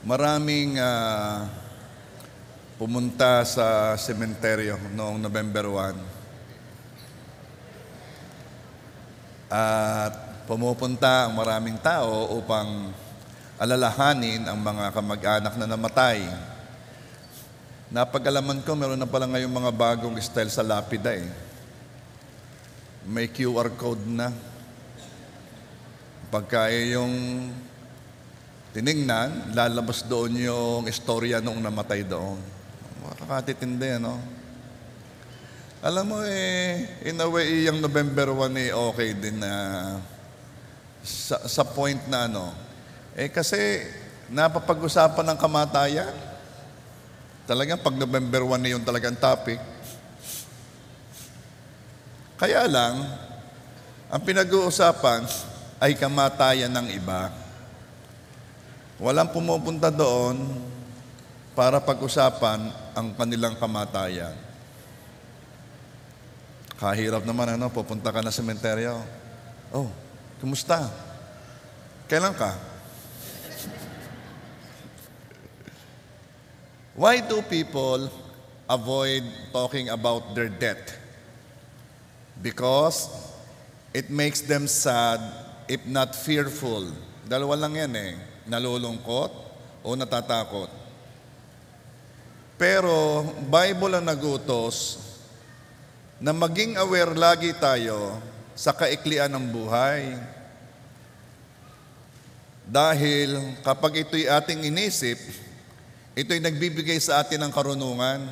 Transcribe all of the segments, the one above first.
Maraming pumunta sa sementeryo noong November 1. At pumupunta ang maraming tao upang alalahanin ang mga kamag-anak na namatay. Napag-alaman ko, meron na pala ngayong mga bagong style sa lapida eh. May QR code na. Pagka yung tiningnan, lalabas doon yung istorya noong namatay doon. Makakatitindi, ano? Alam mo in a way, yung November 1 okay din na sa point na kasi napapag-usapan ng kamatayan. Talagang pag November 1 yung talagang topic. Kaya lang, ang pinag-uusapan ay kamatayan ng iba. Walang pumupunta doon para pag-usapan ang kanilang kamatayan. Kahirap naman, pupunta ka na sa sementeryo. Oh, kumusta? Kailan ka? Why do people avoid talking about their death? Because it makes them sad, if not fearful. Dalawa lang yan nalulungkot o natatakot. Pero Bible ang nagutos na maging aware lagi tayo sa kaiklian ng buhay. Dahil kapag ito'y ating inisip, ito'y nagbibigay sa atin ng karunungan.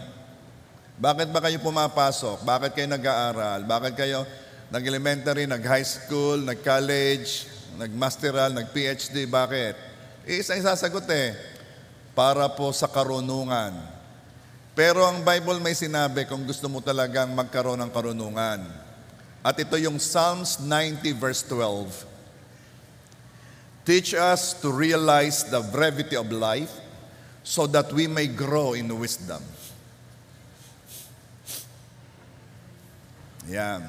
Bakit ba kayo pumapasok? Bakit kayo nag-aaral? Bakit kayo nag-elementary, nag-high school, nag-college, nag-masteral, nag-PhD? Bakit? Isang sasagot para po sa karunungan. Pero ang Bible may sinabi kung gusto mo talagang magkaroon ng karunungan. At ito yung Psalms 90 verse 12. Teach us to realize the brevity of life so that we may grow in wisdom. Yan.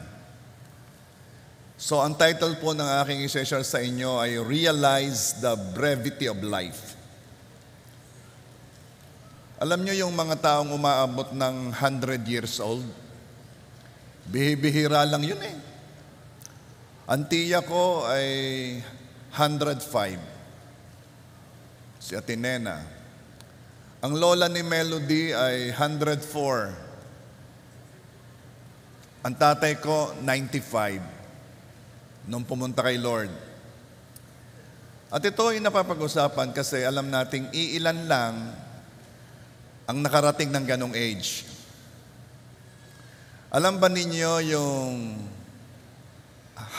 So, ang title po ng aking i-share sa inyo ay Realize the Brevity of Life. Alam niyo yung mga taong umaabot ng 100 years old? Bihira lang yun Ang tiya ko ay 105. Si Atenena. Ang lola ni Melody ay 104. Ang tatay ko, 95. Nung pumunta kay Lord. At ito ay napapag-usapan kasi alam nating iilan lang ang nakarating ng ganong age. Alam ba ninyo yung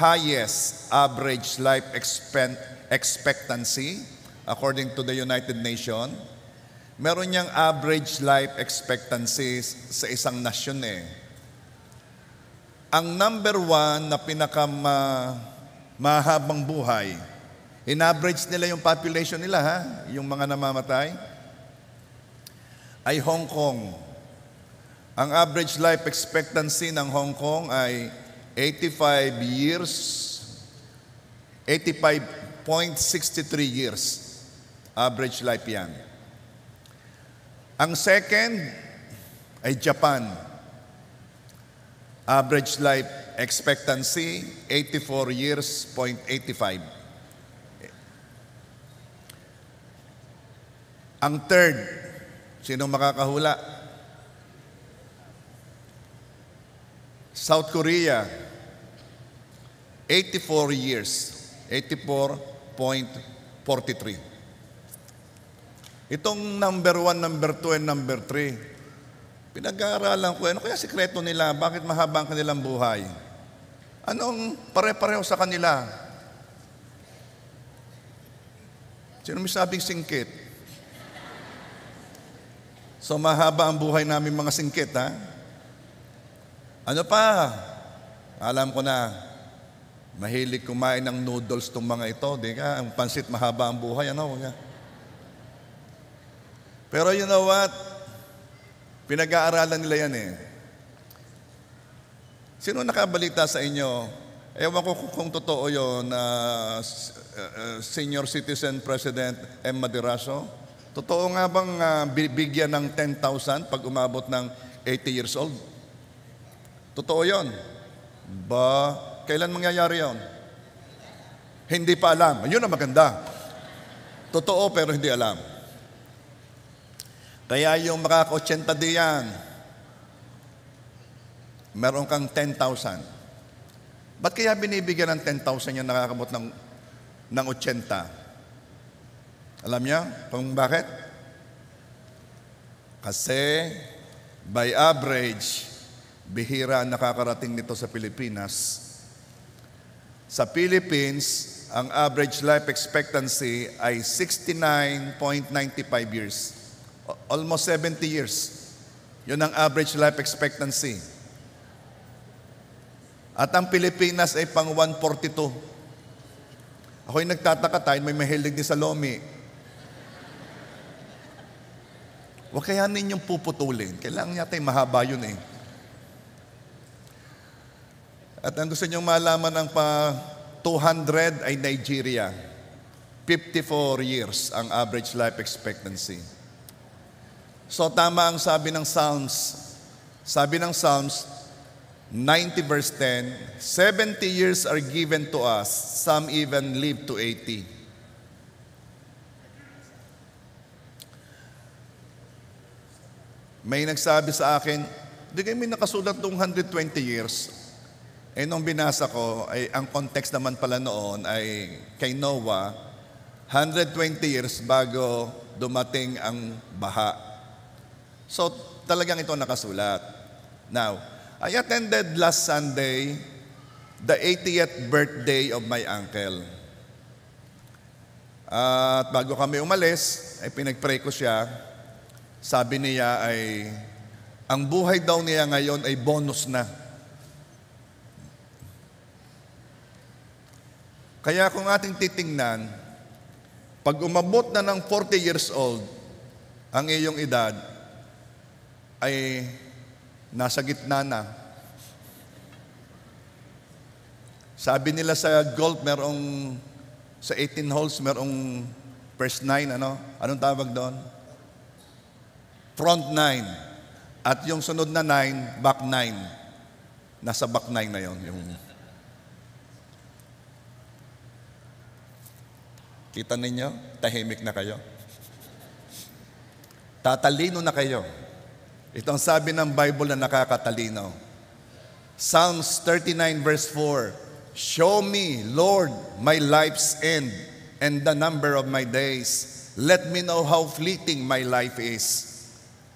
highest average life expectancy according to the United Nations? Meron niyang average life expectancy sa isang nasyon Ang number 1 na mahabang buhay, in-average nila yung population nila, yung mga namamatay, ay Hong Kong. Ang average life expectancy ng Hong Kong ay 85 years, 85.63 years. Average life yan. Ang second ay Japan. Average life expectancy, 84 years, 0.85. Ang third, sino makakahula? South Korea, 84 years, 84.43. Itong number 1, number 2, and number 3, pinag-aaralan ko, ano kaya sikreto nila? Bakit mahaba ang kanilang buhay? Anong pare-pareho sa kanila? Sino may sabing singkit? So mahaba ang buhay namin mga singkit, Ano pa? Alam ko na, mahilig kumain ng noodles tong mga ito. Di ka? Ang pansit mahaba ang buhay, Pero you know what? Pinag-aaralan nila yan Sino nakabalita sa inyo? Ewan ko kung totoo yun na Senior Citizen President M. Madiraso Totoo nga bang bibigyan ng 10,000 pag umabot ng 80 years old? Totoo yon. Ba, kailan mangyayari yon? Hindi pa alam. Yun ang maganda. Totoo pero hindi alam. Kaya yung makaka-80 diyan, meron kang 10,000. Ba't kaya binibigyan ng 10,000 yung nakakabot ng 80? Alam niyo kung bakit? Kasi by average, bihira ang nakakarating nito sa Pilipinas. Sa Philippines, ang average life expectancy ay 69.95 years. Almost 70 years. Yun ang average life expectancy. At ang Pilipinas ay pang 142. Ako'y nagtataka tayo, may mahilig din sa lomi. Huwag kaya ninyong puputulin. Kailangan yata yung mahaba yun eh. At ang gusto nyong malaman ng 200 ay Nigeria. 54 years ang average life expectancy. So tama ang sabi ng Psalms. Sabi ng Psalms 90 verse 10, 70 years are given to us, some even live to 80. May nagsabi sa akin, di kayo may nakasulat ng 120 years. Eh nung binasa ko, ay ang context naman pala noon ay kay Noah, 120 years bago dumating ang baha. So talagang ito nakasulat. Now, I attended last Sunday the 80th birthday of my uncle. At bago kami umalis, ay pinag-pray ko siya. Sabi niya ay, ang buhay daw niya ngayon ay bonus na. Kaya kung ating titingnan, pag umabot na ng 40 years old, ang iyong edad, ay nasa gitna na. Sabi nila sa golf, sa 18 holes, merong first 9, Anong tawag doon? Front 9. At yung sunod na 9, back 9. Nasa back 9 na yon. Kita ninyo? Tahimik na kayo. Tatalino na kayo. Ito ang sabi ng Bible na nakakatalino. Psalms 39 verse 4, show me, Lord, my life's end and the number of my days. Let me know how fleeting my life is.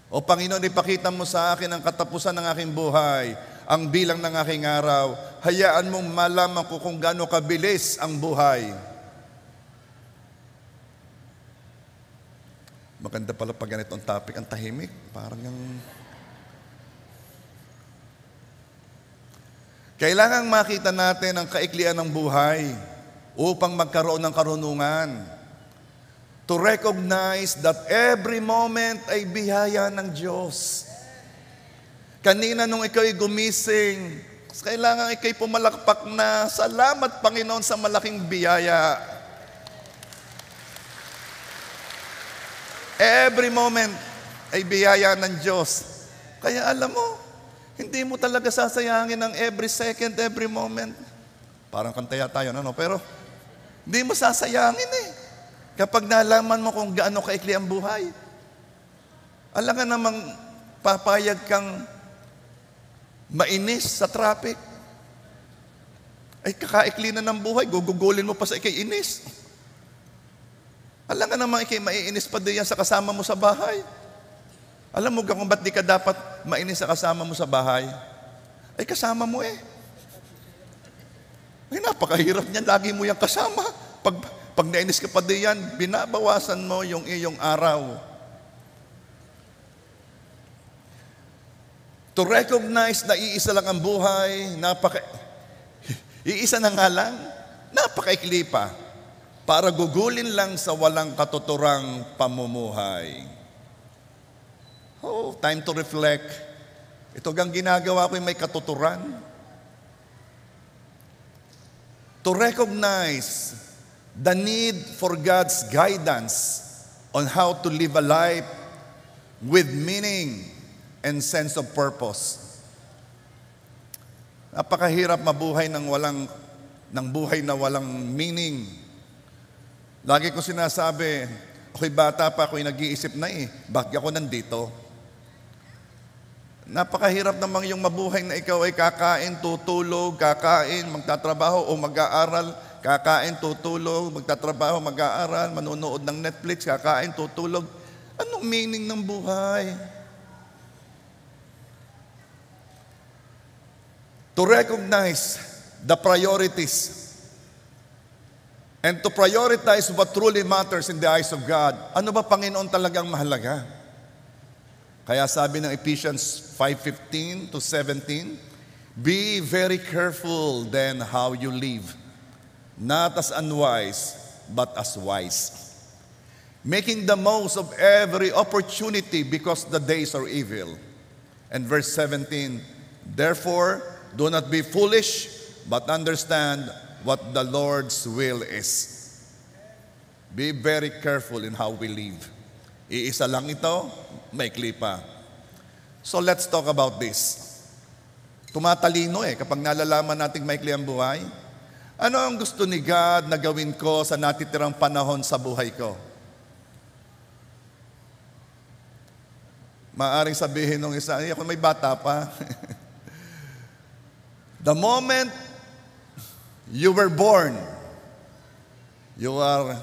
O Panginoon, ipakita mo sa akin ang katapusan ng aking buhay, ang bilang ng aking araw. Hayaan mong malaman ko kung gaano kabilis ang buhay. Maganda pala pag ganitong topic, ang tahimik. Parang yung... Kailangang makita natin ang kaiklian ng buhay upang magkaroon ng karunungan. To recognize that every moment ay biyaya ng Diyos. Kanina nung ikaw'y gumising, kailangan ikaw'y pumalakpak na, salamat Panginoon sa malaking biyaya. Every moment ay biyaya ng Diyos. Kaya alam mo, hindi mo talaga sasayangin ang every second, every moment. Parang kantaya tayo, pero hindi mo sasayangin eh. Kapag nalaman mo kung gaano kaikli ang buhay. Alam ka namang papayag kang mainis sa traffic. Ay kakaikli na ng buhay, gugugulin mo pa sa ikay-inis. Alam ka namang ikay maiinis pa din yan sa kasama mo sa bahay. Alam mo kung ba't di ka dapat mainis sa kasama mo sa bahay? Ay kasama mo eh. Ay napakahirap niyan, lagi mo yung kasama. Pag nainis ka pa diyan, binabawasan mo yung iyong araw. To recognize na iisa lang ang buhay, iisa na nga lang, napakaikli pa, para gugulin lang sa walang katuturang pamumuhay. Oh, time to reflect. Ito gang ginagawa ko may katuturan. To recognize the need for God's guidance on how to live a life with meaning and sense of purpose. Napakahirap mabuhay ng buhay na walang meaning. Lagi ko sinasabi, ako'y bata pa, ako'y nag-iisip na bakit ako nandito? Napakahirap namang yung mabuhay na ikaw ay kakain, tutulog, magtatrabaho o mag-aaral, kakain, tutulog, magtatrabaho, mag-aaral, manonood ng Netflix, kakain, tutulog. Anong meaning ng buhay? To recognize the priorities and to prioritize what truly matters in the eyes of God. Ano ba, Panginoon, talagang mahalaga? Kaya sabi ng Ephesians 5:15 to 17, be very careful then how you live, not as unwise, but as wise, making the most of every opportunity because the days are evil. And verse 17, therefore, do not be foolish, but understand what the Lord's will is. Be very careful in how we live. Iisa lang ito, maikli pa. So let's talk about this. Tumatalino kapag nalalaman nating maikli ang buhay. Ano ang gusto ni God na gawin ko sa natitirang panahon sa buhay ko? Maaring sabihin ng isa, ako may bata pa. The moment you were born, you are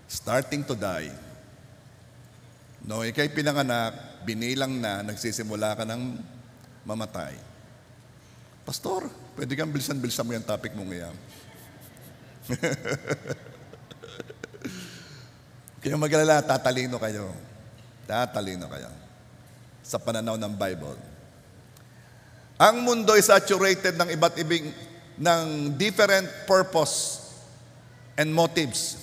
starting to die. No, ikay pinanganak, binilang na, nagsisimula ka ng mamatay. Pastor, pwede kang bilisan-bilisan mo yung topic mo ngayon. Kaya mag-alala, tatalino kayo. Tatalino kayo. Sa pananaw ng Bible. Ang mundo ay saturated ng iba't ibang, ng different purpose and motives.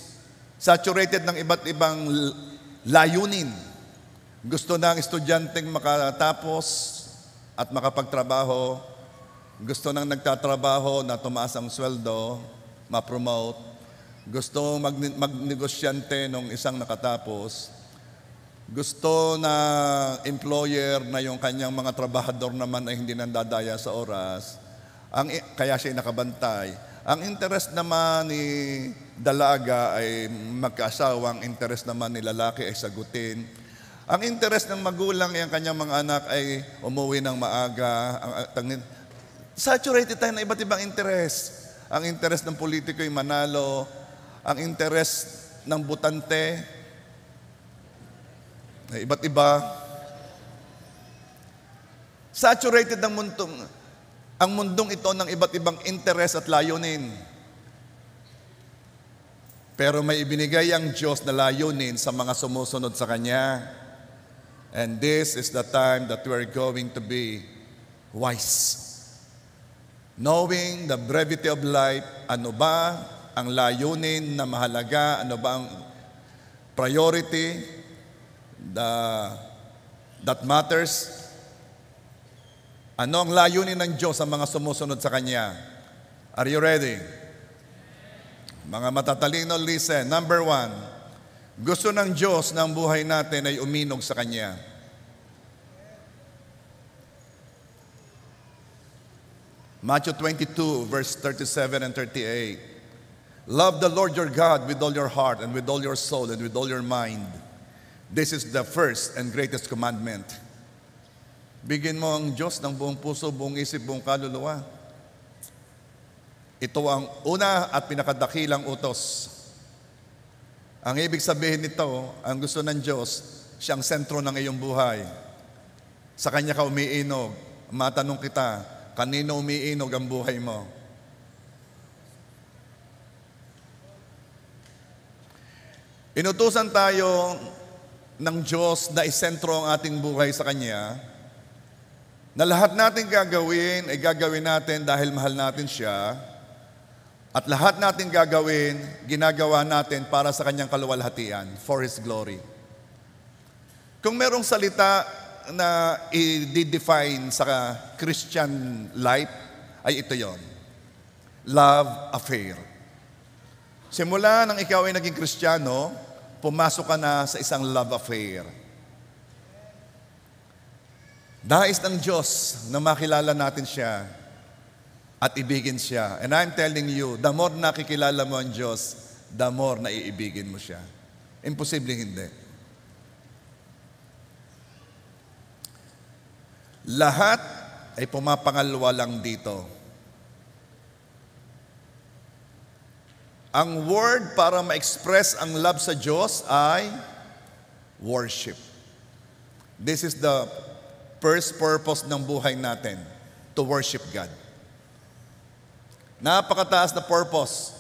Saturated ng iba't ibang layunin. Gusto ng estudyanteng makatapos at makapagtrabaho. Gusto ng nagtatrabaho na tumaas ang sweldo, ma-promote. Gusto magnegosyante ng isang nakatapos. Gusto na employer na yung kanyang mga trabahador naman ay hindi nandadaya sa oras. Kaya siya nakabantay. Ang interest naman ni dalaga ay magkaasawa. Ang interest naman ni lalaki ay sagutin. Ang interest ng magulang ay ang kanyang mga anak ay umuwi ng maaga. Saturated tayo ng iba't ibang interest. Ang interest ng politiko ay manalo. Ang interest ng butante ay iba't iba. Saturated ang mundong ito ng iba't ibang interest at layunin. Pero may ibinigay ang Diyos na layunin sa mga sumusunod sa Kanya. And this is the time that we are going to be wise. Knowing the brevity of life, ano ba ang layunin na mahalaga, ano ba ang priority that matters. Ano ang layunin ng Diyos sa mga sumusunod sa Kanya? Are you ready? Mga matatalino, listen. Number 1, gusto ng Diyos na ang buhay natin ay uminog sa Kanya. Matthew 22, verse 37 and 38. Love the Lord your God with all your heart and with all your soul and with all your mind. This is the first and greatest commandment. Bigyan mo ang Diyos ng buong puso, buong isip, buong kaluluwa. Ito ang una at pinakadakilang utos. Ang ibig sabihin nito, ang gusto ng Diyos, siyang sentro ng iyong buhay. Sa Kanya ka umiinog. Matanong kita, kanino umiinog ang buhay mo? Inutusan tayo ng Diyos na isentro ang ating buhay sa Kanya, na lahat natin gagawin ay gagawin natin dahil mahal natin siya, at lahat natin gagawin, ginagawa natin para sa Kanyang kaluwalhatian, for His glory. Kung merong salita na i-define sa Christian life, ay ito yon: love affair. Simula nang ikaw ay naging Kristiyano, pumasok ka na sa isang love affair. Nais ng Diyos na makilala natin siya at ibigin siya. And I'm telling you, the more nakikilala mo ang Diyos, the more na iibigin mo siya. Imposible hindi. Lahat ay pumapangalwa lang dito. Ang word para ma-express ang love sa Diyos ay worship. This is the first purpose ng buhay natin, to worship God. Napakataas na purpose.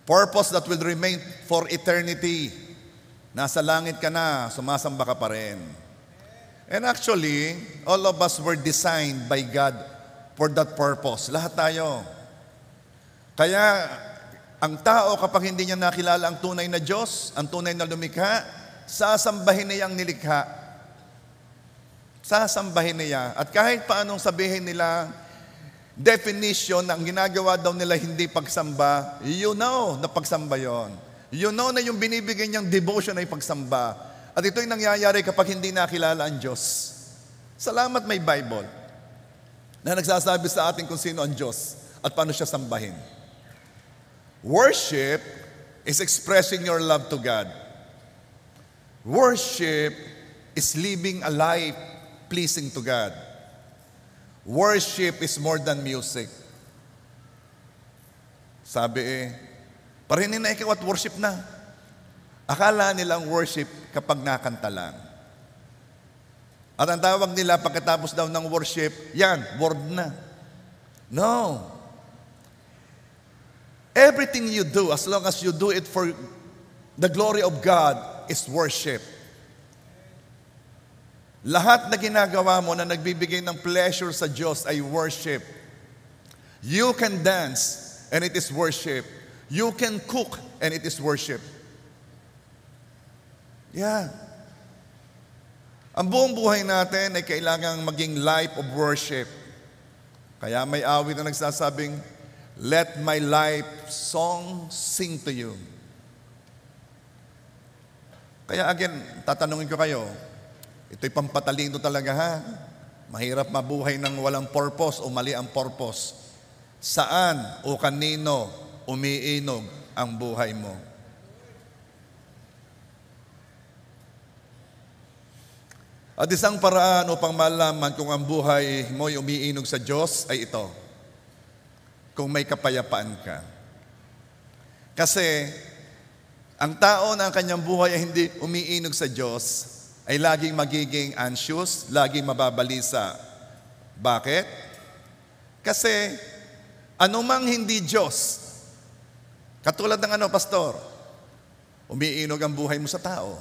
Purpose that will remain for eternity. Nasa langit ka na, sumasamba ka pa rin. And actually, all of us were designed by God for that purpose. Lahat tayo. Kaya, ang tao kapag hindi niya nakilala ang tunay na Diyos, ang tunay na lumikha, sasambahin niya ang nilikha. Sasambahin niya. At kahit paanong sabihin nila, definition na ang ginagawa daw nila hindi pagsamba, you know na pagsamba yon. You know na yung binibigay niyang devotion ay pagsamba. At ito'y nangyayari kapag hindi nakilala ang Diyos. Salamat may Bible na nagsasabi sa atin kung sino ang Diyos at paano siya sambahin. Worship is expressing your love to God. Worship is living a life pleasing to God. Worship is more than music. Sabi parinin na ikaw at worship na. Akala nilang worship kapag nakanta lang. At ang tawag nila pagkatapos daw ng worship, yan, word na. No. Everything you do, as long as you do it for the glory of God, is worship. Lahat na ginagawa mo na nagbibigay ng pleasure sa Diyos ay worship. You can dance and it is worship. You can cook and it is worship. Yeah. Ang buong buhay natin ay kailangang maging life of worship. Kaya may awit na nagsasabing, let my life song sing to you. Kaya again, tatanungin ko kayo, ito'y pampatalino talaga ha. Mahirap mabuhay ng walang purpose o mali ang purpose. Saan o kanino umiinog ang buhay mo? At isang paraan upang malaman kung ang buhay mo'y umiinog sa Diyos ay ito. Kung may kapayapaan ka. Kasi ang tao na ang kanyang buhay ay hindi umiinog sa Diyos ay laging magiging anxious, laging mababalisa. Bakit? Kasi anumang hindi Diyos, katulad ng pastor, umiinog ang buhay mo sa tao,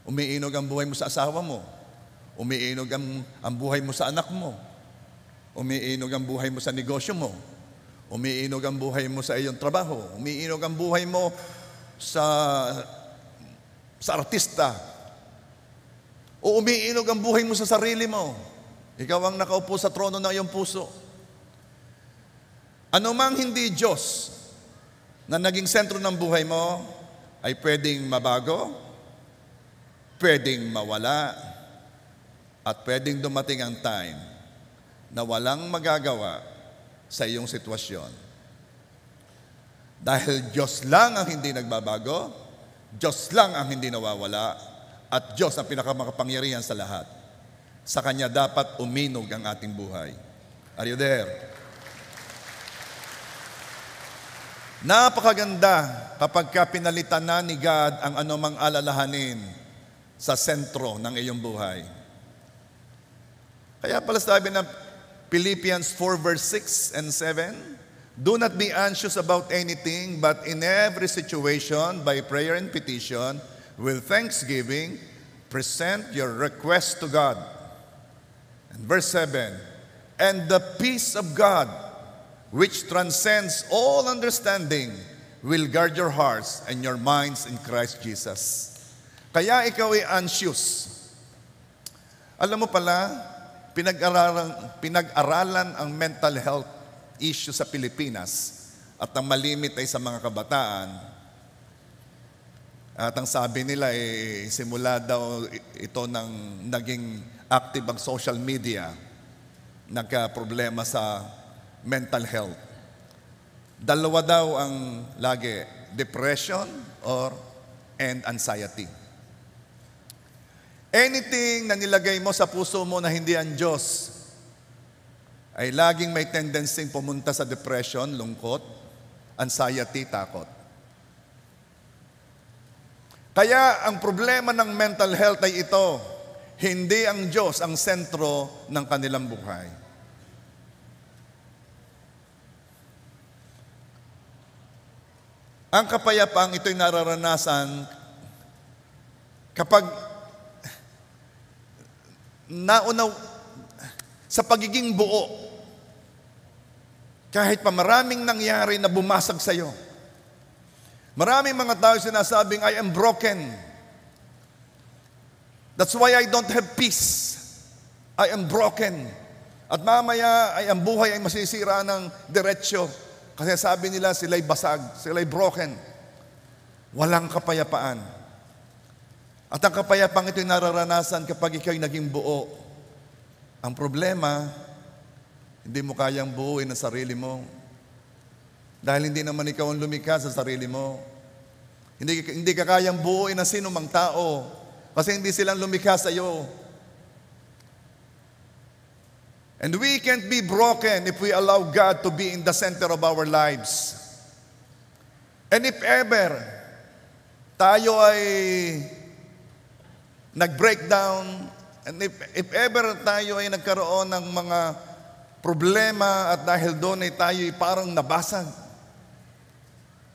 umiinog ang buhay mo sa asawa mo, umiinog ang buhay mo sa anak mo, umiinog ang buhay mo sa negosyo mo, umiinog ang buhay mo sa iyong trabaho, umiinog ang buhay mo sa artista, o umiinog ang buhay mo sa sarili mo. Ikaw ang nakaupo sa trono ng iyong puso. Ano mang hindi Diyos na naging sentro ng buhay mo ay pwedeng mabago, pwedeng mawala, at pwedeng dumating ang time na walang magagawa sa iyong sitwasyon. Dahil Diyos lang ang hindi nagbabago, Diyos lang ang hindi nawawala, at Diyos ang pinakamakapangyarihan sa lahat. Sa Kanya dapat uminog ang ating buhay. Are you there? Napakaganda kapag pinalitan na ni God ang anumang alalahanin sa sentro ng iyong buhay. Kaya pala sabi ng Philippians 4 verse 6 and 7, do not be anxious about anything, but in every situation, by prayer and petition, with thanksgiving, present your request to God. And verse 7, and the peace of God, which transcends all understanding, will guard your hearts and your minds in Christ Jesus. Kaya ikaw ay anxious. Alam mo pala, pinag-aralan ang mental health issue sa Pilipinas at ang malimit ay sa mga kabataan. At ang sabi nila, simula daw ito ng naging active ang social media, nagka-problema sa mental health. Dalawa daw ang lagi, depression and anxiety. Anything na nilagay mo sa puso mo na hindi ang Diyos, ay laging may tendency pumunta sa depression, lungkot, anxiety, takot. Kaya ang problema ng mental health ay ito, hindi ang Diyos ang sentro ng kanilang buhay. Ang kapayapaang ito'y nararanasan kapag naunaw sa pagiging buo, kahit pa maraming nangyari na bumasag sa iyo. Maraming mga tao sinasabing, I am broken. That's why I don't have peace. I am broken. At mamaya ay ang buhay ay masisira ng diretsyo. Kasi sabi nila sila'y basag, sila'y broken. Walang kapayapaan. At ang kapayapaan ito'y nararanasan kapag ikaw'y naging buo. Ang problema, hindi mo kayang buuin ang sarili mo. Dahil hindi naman ikaw ang lumikha sa sarili mo. Hindi ka kayang buuin ang sino mang tao. Kasi hindi silang lumikha sa iyo. And we can't be broken if we allow God to be in the center of our lives. And if ever tayo ay nag-breakdown, and if ever tayo ay nagkaroon ng mga problema at dahil doon ay tayo ay parang nabasag,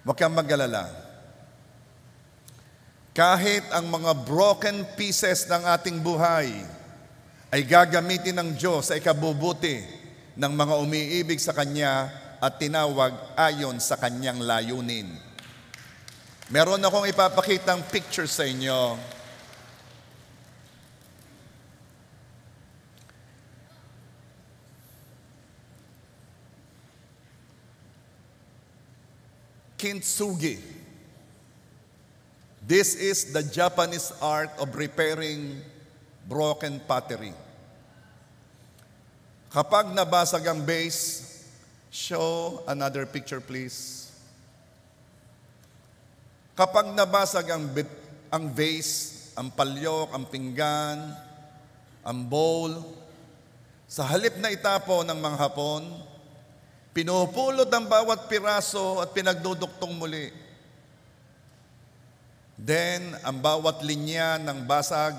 huwag kang mag-alala. Kahit ang mga broken pieces ng ating buhay ay gagamitin ng Diyos sa ikabubuti ng mga umiibig sa Kanya at tinawag ayon sa Kanyang layunin. Meron akong ipapakitang picture sa inyo. Kintsugi. This is the Japanese art of repairing broken pottery. Kapag nabasag ang vase, show another picture please. Kapag nabasag ang vase, ang palyok, ang pinggan, ang bowl, sa halip na itapo ng mga Hapon, pinupulot ang bawat piraso at pinagduduktong muli. Then, ang bawat linya ng basag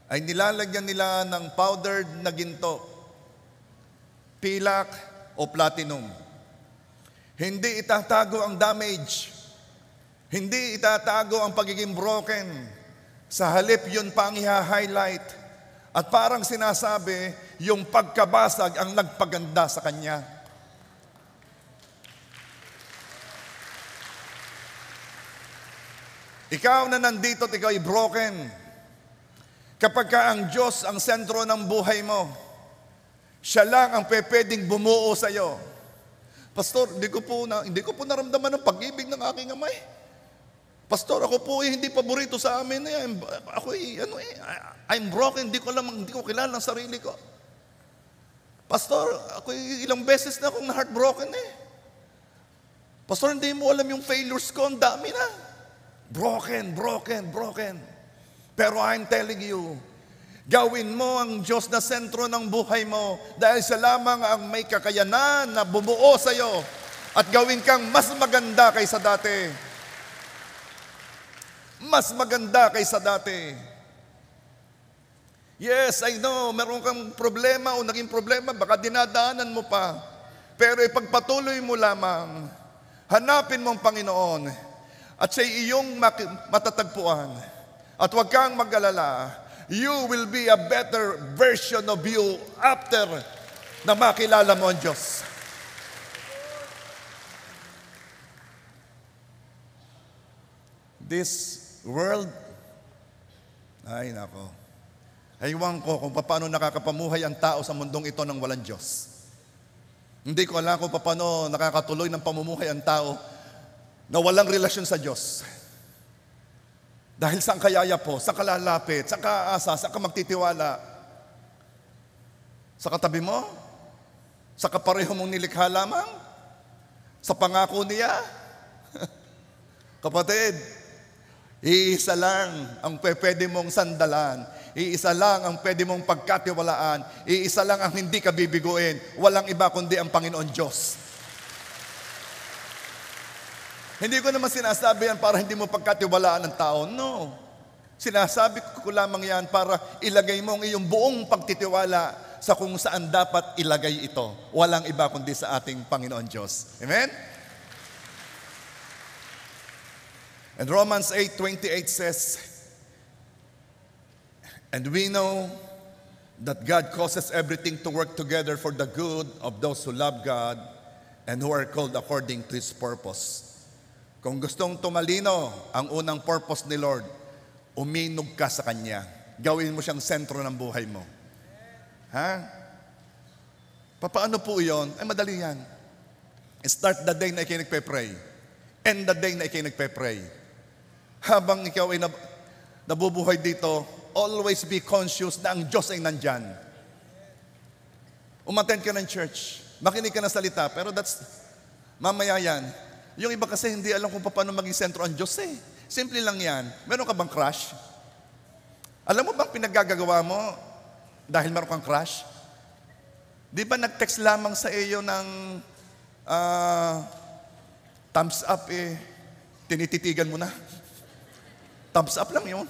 ay nilalagyan nila ng powdered na ginto, pilak o platinum. Hindi itatago ang damage. Hindi itatago ang pagiging broken. Sa halip yun pa ang i-highlight. At parang sinasabi, yung pagkabasag ang nagpaganda sa kanya. Ikaw na nandito at ikaw ay broken. Kapag ka ang Diyos ang sentro ng buhay mo, siya lang ang pwedeng bumuo sa iyo. Pastor, hindi ko po naramdaman ang pag-ibig ng aking amay. Pastor, ako po hindi paborito sa amin. I'm broken, hindi ko kilala ang sarili ko. Pastor, ako ilang beses na akong heartbroken eh. Pastor, hindi mo alam yung failures ko, ang dami na. Broken. Pero I'm telling you, gawin mo ang Diyos na sentro ng buhay mo dahil siya lamang ang may kakayanan na bumuo sa iyo at gawin kang mas maganda kaysa dati. Mas maganda kaysa dati. Yes, I know, meron kang problema o naging problema, baka dinadaanan mo pa. Pero ipagpatuloy mo lamang, hanapin mo ang Panginoon at siya iyong matatagpuan. At huwag kang mag-alala, you will be a better version of you after na makilala mo ang Diyos. This world, ay nako, aywan ko kung paano nakakapamuhay ang tao sa mundong ito ng walang Diyos. Hindi ko alam kung paano nakakatuloy ng pamumuhay ang tao na walang relasyon sa Diyos. Dahil saan kayaya po, saan ka lalapit, saan ka aasa, saan ka magtitiwala? Sa katabi mo? Sa kapareho mong nilikha lamang? Sa pangako niya? Kapatid, iisa lang ang pwede mong sandalan. Iisa lang ang pwede mong pagkatiwalaan. Iisa lang ang hindi ka bibiguin. Walang iba kundi ang Panginoon Diyos. Hindi ko naman sinasabi yan para hindi mo pagkatiwalaan ng tao. No. Sinasabi ko lamang yan para ilagay mo ang iyong buong pagtitiwala sa kung saan dapat ilagay ito. Walang iba kundi sa ating Panginoon Diyos. Amen? And Romans 8:28 says, and we know that God causes everything to work together for the good of those who love God and who are called according to His purpose. Kung gustong tumalino ang unang purpose ni Lord, uminog ka sa Kanya. Gawin mo siyang sentro ng buhay mo. Ha? Paano po yun? Ay, madali yan. Start the day na ikaw nagpe-pray. End the day na ikaw nagpe-pray. Habang ikaw ay nabubuhay dito, always be conscious na ang Diyos ay nandyan. Umattend ka ng church. Makinig ka ng salita. Pero mamaya yan. Yung iba kasi hindi alam kung paano maging sentro ang Diyos eh. Simple lang yan. Meron ka bang crush? Alam mo bang pinaggagawa mo dahil meron kang crush? Di ba nag-text lamang sa iyo ng thumbs up eh, tinititigan mo na? Thumbs up lang yun.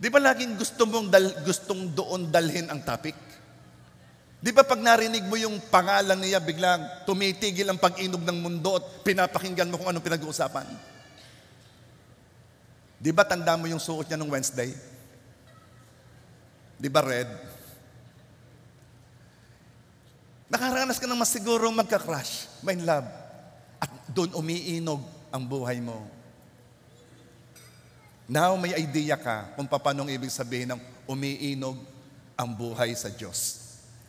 Di ba laging gustong doon dalhin ang topic? Di ba pag narinig mo yung pangalan niya, biglang tumitigil ang pag-inog ng mundo at pinapakinggan mo kung anong pinag-uusapan? Di ba tanda mo yung suot niya nung Wednesday? Di ba red? Nakaranas ka ng mas siguro magka-crush, may love. At doon umiinog ang buhay mo. Now may idea ka kung paano ibig sabihin ng umiinog ang buhay sa Diyos.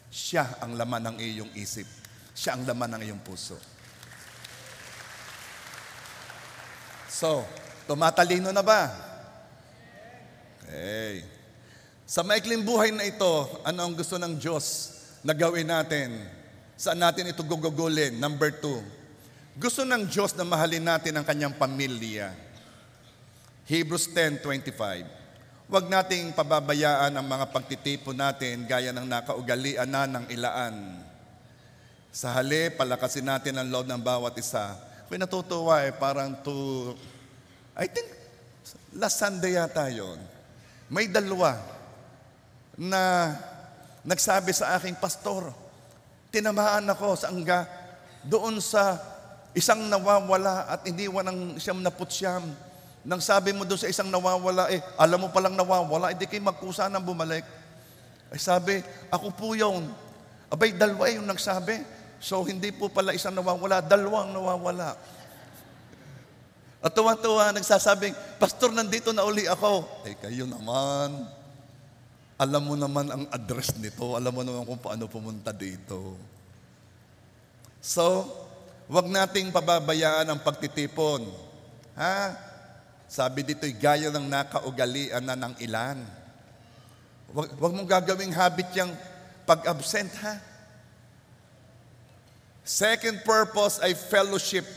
Siya ang laman ng iyong isip. Siya ang laman ng iyong puso. So, tumatalino na ba? Okay. Sa maikling buhay na ito, ano ang gusto ng Diyos na gawin natin? Saan natin ito gugugulin? Number 2. Gusto ng Diyos na mahalin natin ang kanyang pamilya. Hebrews 10:25. Huwag nating pababayaan ang mga pagtitipon natin gaya ng nakaugalian na ng ilaan. Sa halip, palakasin natin ang loob ng bawat isa. May natutuwa parang I think, last Sunday yata yun. May dalawa na nagsabi sa aking pastor, tinamaan ako sa angga doon sa isang nawawala at hindi wanang siyam na putsyam. Nang sabi mo doon sa isang nawawala, alam mo palang nawawala, hindi kayo magkusa nang bumalik. Ay sabi, ako po yun. Abay, dalawa yung nagsabi. So, hindi po pala isang nawawala, dalawang nawawala. At tuwa-tuwa, nagsasabing, Pastor, nandito na uli ako. Kayo naman, alam mo naman ang address nito, alam mo naman kung paano pumunta dito. So, wag nating pababayaan ang pagtitipon. Ha? Sabi dito'y gaya ng nakaugalian na ng ilan. Huwag mong gagawing habit yung pag-absent, ha? Second purpose ay fellowship.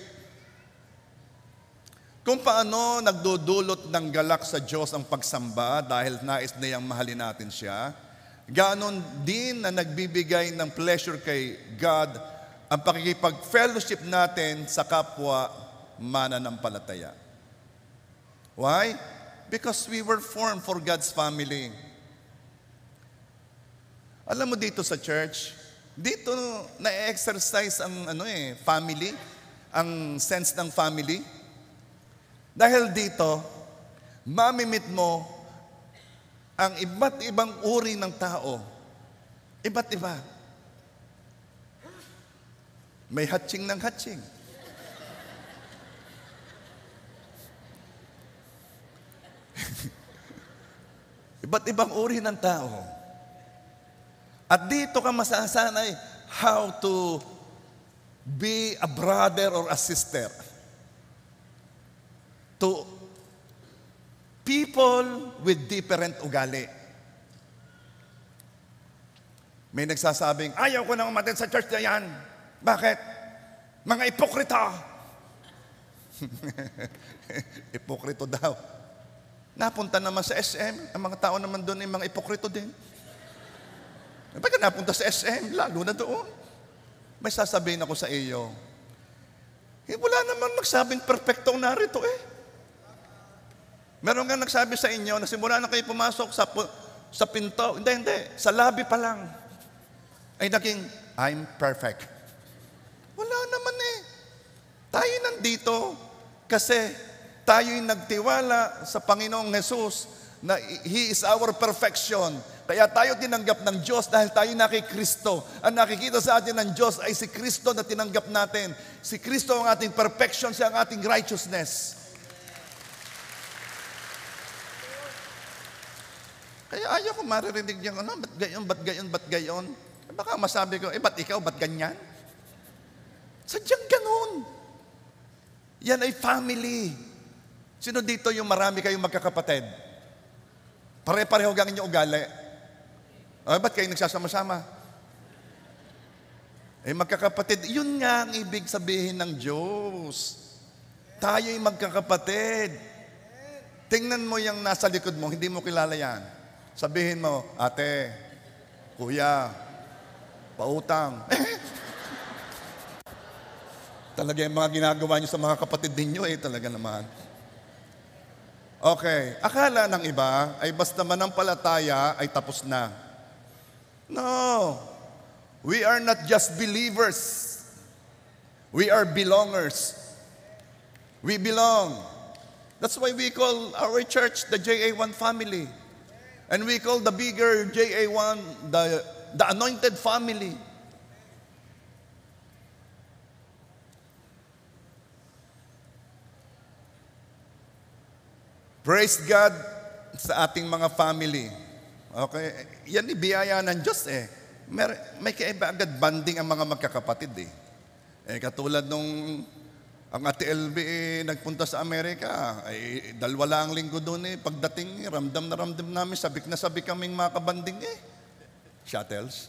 Kung paano nagdudulot ng galak sa Diyos ang pagsamba dahil nais na niyang mahalin natin siya, ganon din na nagbibigay ng pleasure kay God ang pakikipag-fellowship natin sa kapwa mananampalataya. Why? Because we were formed for God's family. Alam mo dito sa church, dito na-exercise ang family, ang sense ng family. Dahil dito, mamimit mo ang iba't ibang uri ng tao. Iba't iba. May hatching ng hatching. Iba't ibang uri ng tao. At dito ka masasanay how to be a brother or a sister. To People with different ugali. May nagsasabing, ayaw ko nang umattend sa church na yan. Bakit? Mga ipokrito. Ipokrito daw. Napunta naman sa SM, ang mga tao naman doon ay mga ipokrito din. Bakit napunta sa SM? Lalo na doon. May sasabihin ako sa iyo, wala naman nagsabing perfectong narito eh. Meron nga nagsabi sa inyo na simula na kayo pumasok sa pinto, hindi, sa lobby pa lang, ay naging, I'm perfect. Wala naman eh. Tayo nandito kasi tayo'y nagtiwala sa Panginoong Jesus na He is our perfection. Kaya tayo tinanggap ng Diyos dahil tayo na kay Kristo. Ang nakikita sa atin ng Diyos ay si Kristo na tinanggap natin. Si Kristo ang ating perfection, siya ang ating righteousness. Kaya ayaw ko maririnig yung ba't gayon? Baka masabi ko, ba't ikaw, ba't ganyan? Sadyang ganun. Yan ay family. Sino dito yung marami kayong magkakapatid? Pare-pareho ang inyong ugali. Ba't kayo nagsasama-sama? Magkakapatid, yun nga ang ibig sabihin ng Diyos. Tayo'y magkakapatid. Tingnan mo yung nasa likod mo, hindi mo kilala yan. Sabihin mo, ate, kuya, pautang. Talaga yung mga ginagawa niyo sa mga kapatid ninyo, talaga naman. Okay, akala ng iba ay basta manampalataya ay tapos na. No, we are not just believers. We are belongers. We belong. That's why we call our church the JA1 family. And we call the bigger JA1 the anointed family. Praise God sa ating mga family. Okay? Yan biyaya ng Diyos eh. May kaiba agad banding ang mga magkakapatid eh. Katulad nung ang Ate LB nagpunta sa Amerika, dalawa lang linggo doon pagdating, ramdam na ramdam namin, sabik na sabik kaming mga kabanding Shuttles.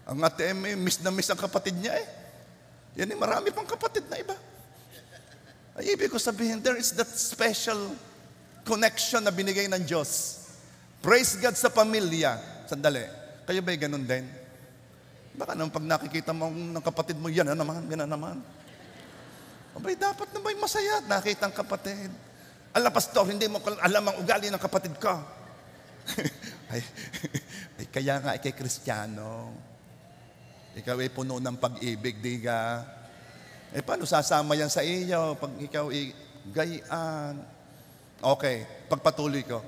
Ang Ate M, miss na miss ang kapatid niya Yan marami pang kapatid na iba. Ay, ibig ko sabihin, there is that special connection na binigay ng Diyos. Praise God sa pamilya. Sandali, kayo ba'y ganun din? Baka naman pag nakikita mo ng kapatid mo, yan na naman. Abay, dapat na ba'y masaya at nakita ang kapatid? Ala, pastor, hindi mo alam ang ugali ng kapatid ko. Kaya nga, ikay Kristiyano. Ikaw ay puno ng pag-ibig, diga. Paano sasama yan sa iyo pag ikaw gayaan? Okay, pagpatuloy ko.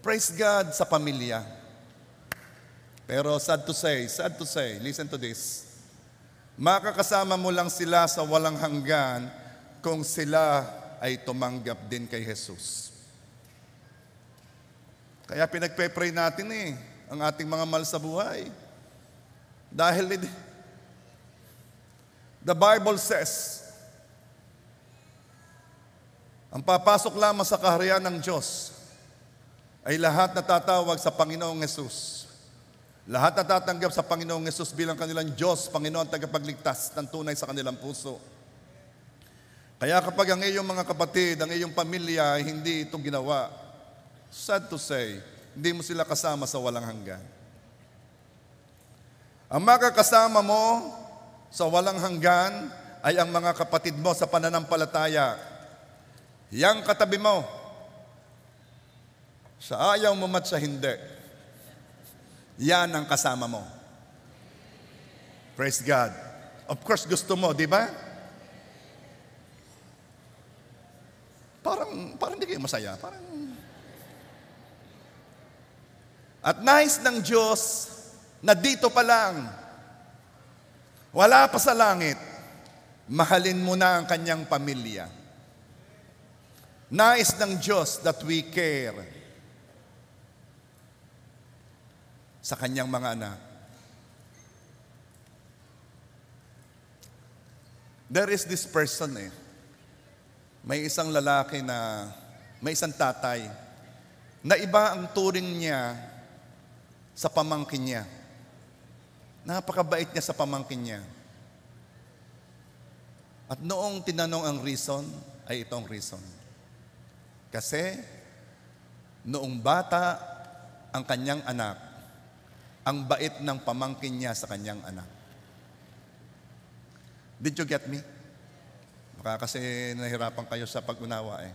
Praise God sa pamilya. Pero sad to say, listen to this. Makakasama mo lang sila sa walang hanggan kung sila ay tumanggap din kay Jesus. Kaya pinagpe-pray natin ang ating mga mahal sa buhay. Dahil the Bible says, ang papasok lamang sa kaharian ng Diyos ay lahat na tatawag sa Panginoong Yesus. Lahat na tatanggap sa Panginoong Yesus bilang kanilang Diyos, Panginoon tagapagligtas ng tunay sa kanilang puso. Kaya kapag ang iyong mga kapatid, ang iyong pamilya ay hindi ito ginawa, sad to say, hindi mo sila kasama sa walang hanggan. Ang makakasama mo sa walang hanggan ay ang mga kapatid mo sa pananampalataya. Yang katabi mo, sa ayaw mo mat sa hindi, yan ang kasama mo. Praise God. Of course, gusto mo, di ba? Parang hindi kayo masaya. At nais ng Diyos na dito pa lang, wala pa sa langit, mahalin mo na ang kanyang pamilya. Nais ng Diyos that we care sa kanyang mga anak. There is this person May isang lalaki na may isang tatay na iba ang turing niya sa pamangkin niya. Napakabait niya sa pamangkin niya. At noong tinanong ang reason, ay itong reason. Kasi noong bata ang kanyang anak, ang bait ng pamangkin niya sa kanyang anak. Did you get me? Baka kasi nahirapan kayo sa pag-unawa eh.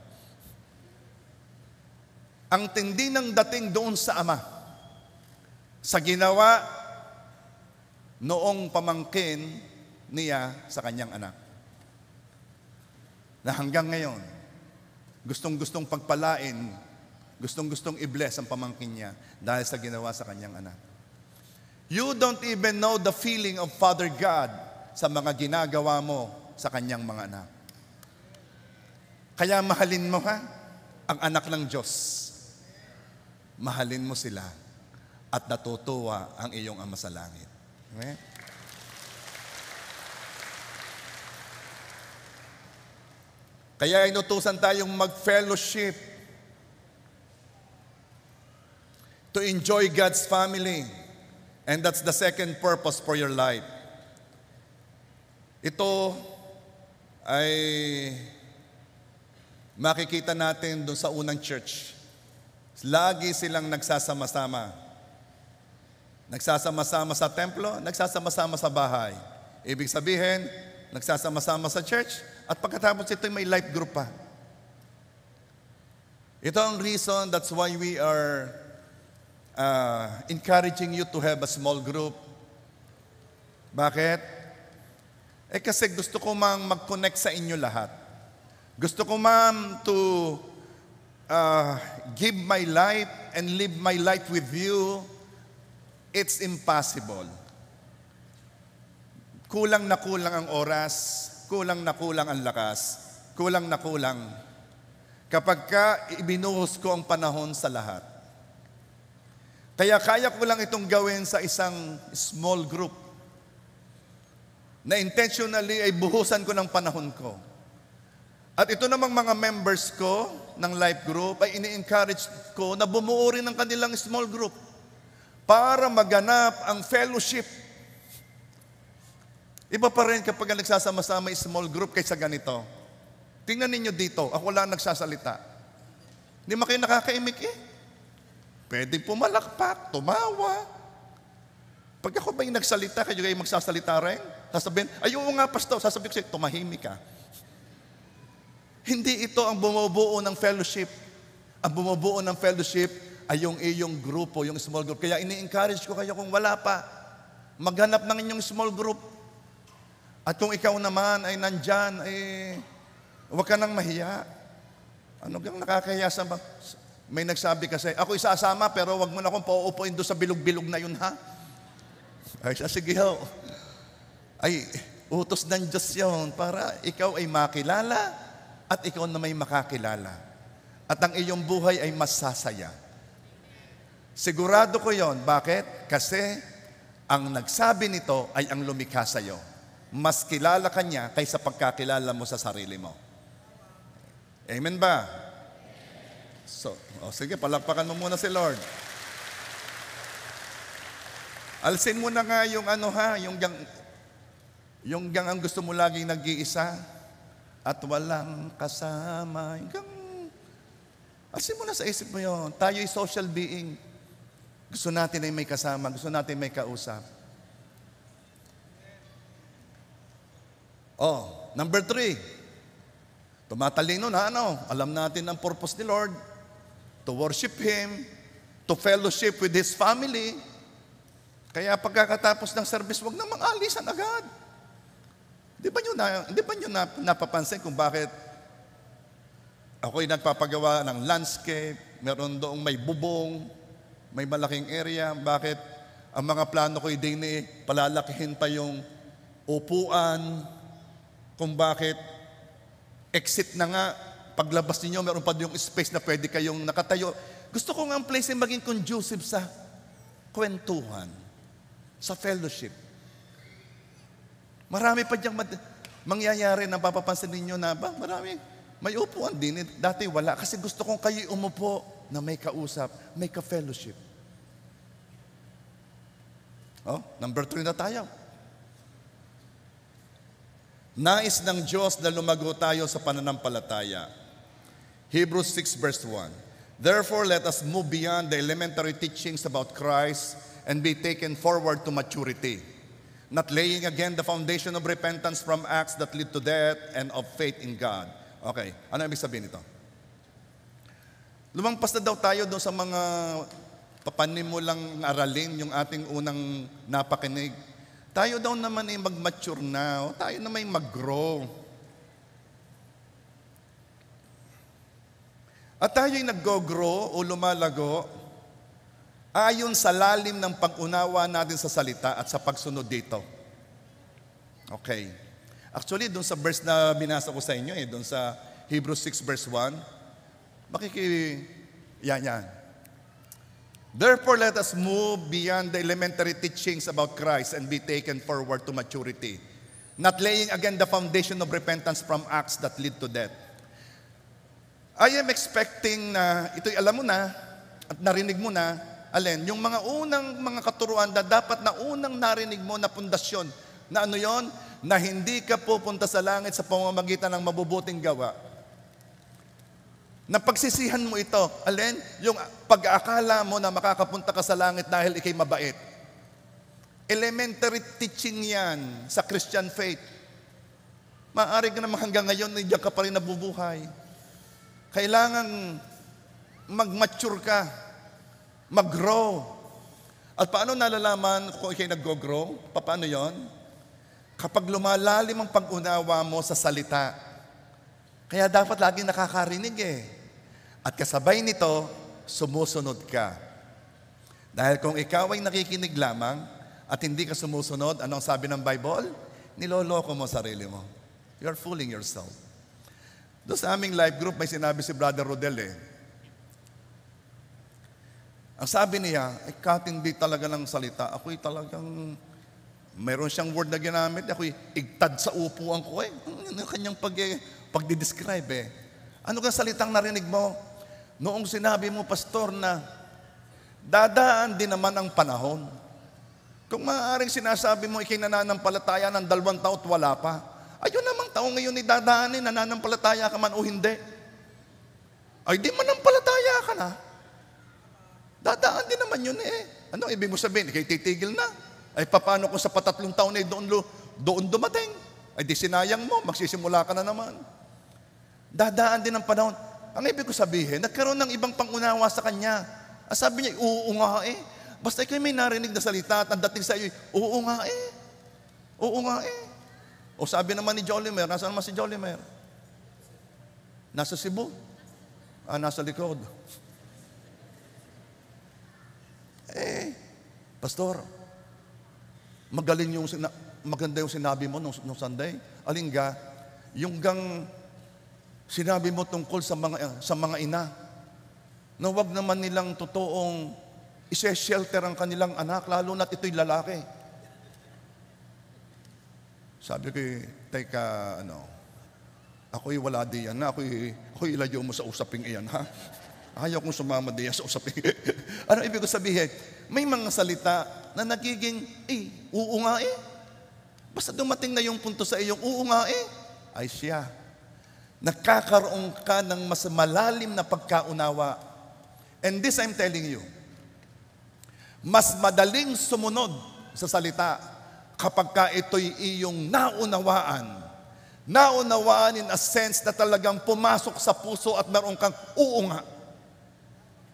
Ang tindi ng dating doon sa ama, sa ginawa noong pamangkin niya sa kanyang anak. Na hanggang ngayon, gustong-gustong pagpalain, gustong-gustong i-bless ang pamangkin niya dahil sa ginawa sa kanyang anak. You don't even know the feeling of Father God sa mga ginagawa mo sa kanyang mga anak. Kaya mahalin mo ang anak ng Diyos. Mahalin mo sila at natutuwa ang iyong Ama sa langit. Amen? Kaya inutusan tayong mag-fellowship to enjoy God's family. And that's the second purpose for your life. Ito ay makikita natin doon sa unang church. Lagi silang nagsasama-sama. Nagsasama-sama sa templo, nagsasama-sama sa bahay. Ibig sabihin, nagsasama-sama sa church, at pagkatapos ito may life group pa. Ito ang reason, that's why we are encouraging you to have a small group. Bakit? Kasi gusto ko mag-connect sa inyo lahat. Gusto ko to give my life and live my life with you. It's impossible. Kulang na kulang ang oras, kulang na kulang ang lakas, kulang na kulang kapag ibinuhos ko ang panahon sa lahat. Kaya kaya ko lang itong gawin sa isang small group na intentionally ay buhusan ko ng panahon ko. At ito namang mga members ko ng life group ay ini-encourage ko na bumuo rin ng kanilang small group para maganap ang fellowship. Iba pa rin kapag nagsasama-sama yung small group kaysa ganito. Tingnan ninyo dito, ako lang nagsasalita. Hindi mo kayo nakakaimik Pwede pumalakpak, tumawa. Pag ako ba yung nagsalita, kayo magsasalita rin? Sasabihin, ayaw nga pastor, sasabihin ko sa'yo, tumahimik ka. Hindi ito ang bumubuo ng fellowship. Ang bumubuo ng fellowship ay yung iyong grupo, yung small group. Kaya ini-encourage ko kayo kung wala pa, maghanap ng inyong small group. At kung ikaw naman ay nandyan, huwag ka nang mahiya. Ano kang nakakahiya sa... May nagsabi kasi, ako isasama pero wag mo na akong pauupuin doon sa bilog-bilog na yun, ha? Ay, sige ho. Ay, utos ng Diyos yun para ikaw ay makilala at ikaw na may makakilala. At ang iyong buhay ay masasaya. Sigurado ko yon. Bakit? Kasi ang nagsabi nito ay ang lumikha sa iyo. Mas kilala ka niya kaysa pagkakilala mo sa sarili mo. Amen ba? So, sige, palakpakan mo muna si Lord. Alsin mo na nga yung yung gang ang gusto mo laging nag-iisa at walang kasama. Alsin mo na sa isip mo yun. Tayo ay social being. Gusto natin ay may kasama. Gusto natin may kausap. Number 3. Tumatalino na alam natin ang purpose ni Lord. To worship Him, to fellowship with His family. Kaya pagkatapos ng service, wag namang alisan agad. Di ba nyo napapansin kung bakit ako'y nagpapagawa ng landscape, meron doong may bubong, may malaking area, bakit ang mga plano ko'y palalakihin pa yung upuan, kung bakit exit na nga, paglabas ninyo, meron pa yung space na pwede kayong nakatayo. Gusto ko nga ang place ay maging conducive sa kwentuhan, sa fellowship. Marami pa diyang mangyayari na papapansin ninyo na marami May upuan din. Dati wala. Kasi gusto kong kayo umupo na may kausap, may ka-fellowship. Oh, number 3 na tayo. Nais ng Diyos na lumago tayo sa pananampalataya. Hebrews 6 verse 1. Therefore, let us move beyond the elementary teachings about Christ and be taken forward to maturity, not laying again the foundation of repentance from acts that lead to death and of faith in God. Okay, ano ibig sabihin nito? Lumangpas na daw tayo doon sa mga papanimulang aralin, yung ating unang napakinig. Tayo daw naman ay mag-mature na, tayo naman ay mag-grow. At tayo'y nag-grow o lumalago ayon sa lalim ng pag-unawa natin sa salita at sa pagsunod dito. Okay. Actually, doon sa verse na binasa ko sa inyo, doon sa Hebrews 6 verse 1, yan. Therefore, let us move beyond the elementary teachings about Christ and be taken forward to maturity, not laying again the foundation of repentance from acts that lead to death. I am expecting na ito'y alam mo na at narinig mo na, alin, yung mga unang mga katuruan na dapat na unang narinig mo na pundasyon, na ano yon? Na hindi ka pupunta sa langit sa pamamagitan ng mabubuting gawa. Na pagsisihan mo ito, alin, yung pag-aakala mo na makakapunta ka sa langit dahil ikay mabait. Elementary teaching yan sa Christian faith. Maaari ka naman hanggang ngayon, diyan ka pa rin nabubuhay. Kailangan mag-mature ka, mag-grow. At paano nalalaman kung ikay nag-grow? Paano yon? Kapag lumalalim ang pag-unawa mo sa salita. Kaya dapat laging nakakarinig At kasabay nito, sumusunod ka. Dahil kung ikaw ay nakikinig lamang at hindi ka sumusunod, anong sabi ng Bible? Niloloko mo sarili mo. You're fooling yourself. Doon sa aming life group, may sinabi si Brother Rodel Ang sabi niya, katindi talaga ng salita. Ako'y talagang, mayroon siyang word na ginamit. Ako'y igtad sa upuan ko Ano kanyang pagdidescribe Ano kang salitang narinig mo? Noong sinabi mo, Pastor, na dadaan din naman ang panahon. Kung maaaring sinasabi mo, ikay nananampalataya ng 2 taon at wala pa. Ayun namang taong ngayon idadaanin, nananampalataya ka man o hindi. Ay di manampalataya ka na. Dadaan din naman yun Ano ibig mo sabihin? Ikay titigil na. Ay paano kung sa 3 taon doon dumating? Ay di sinayang mo, magsisimula ka na naman. Dadaan din ang panahon. Ang ibig ko sabihin, nagkaroon ng ibang pangunawa sa kanya. Sabi niya, oo nga Basta ikaw may narinig na salita at ang dating sa iyo, oo nga Oo nga O sabi naman ni Jolimer, nasaan naman si Jolimer? Nasa Cebu. Nasa likod. Pastor, maganda yung sinabi mo nung Sunday. Alingga, yung sinabi mo tungkol sa mga ina, na huwag naman nilang totoong isi-shelter ang kanilang anak, lalo na't ito'y lalaki. Sabi ko, teka, ako'y wala diyan na, ako'y ilayo mo sa usaping iyan, ha? Ayaw kong sumama diyan sa usaping. Ano ibig ko sabihin? May mga salita na nagiging, oo nga Basta dumating na yung punto sa iyong, oo nga ay siya. Nakakaroon ka ng mas malalim na pagkaunawa. And this I'm telling you, mas madaling sumunod sa salita kapag ka ito'y iyong naunawaan. Naunawaan in a sense na talagang pumasok sa puso at meron kang oo nga.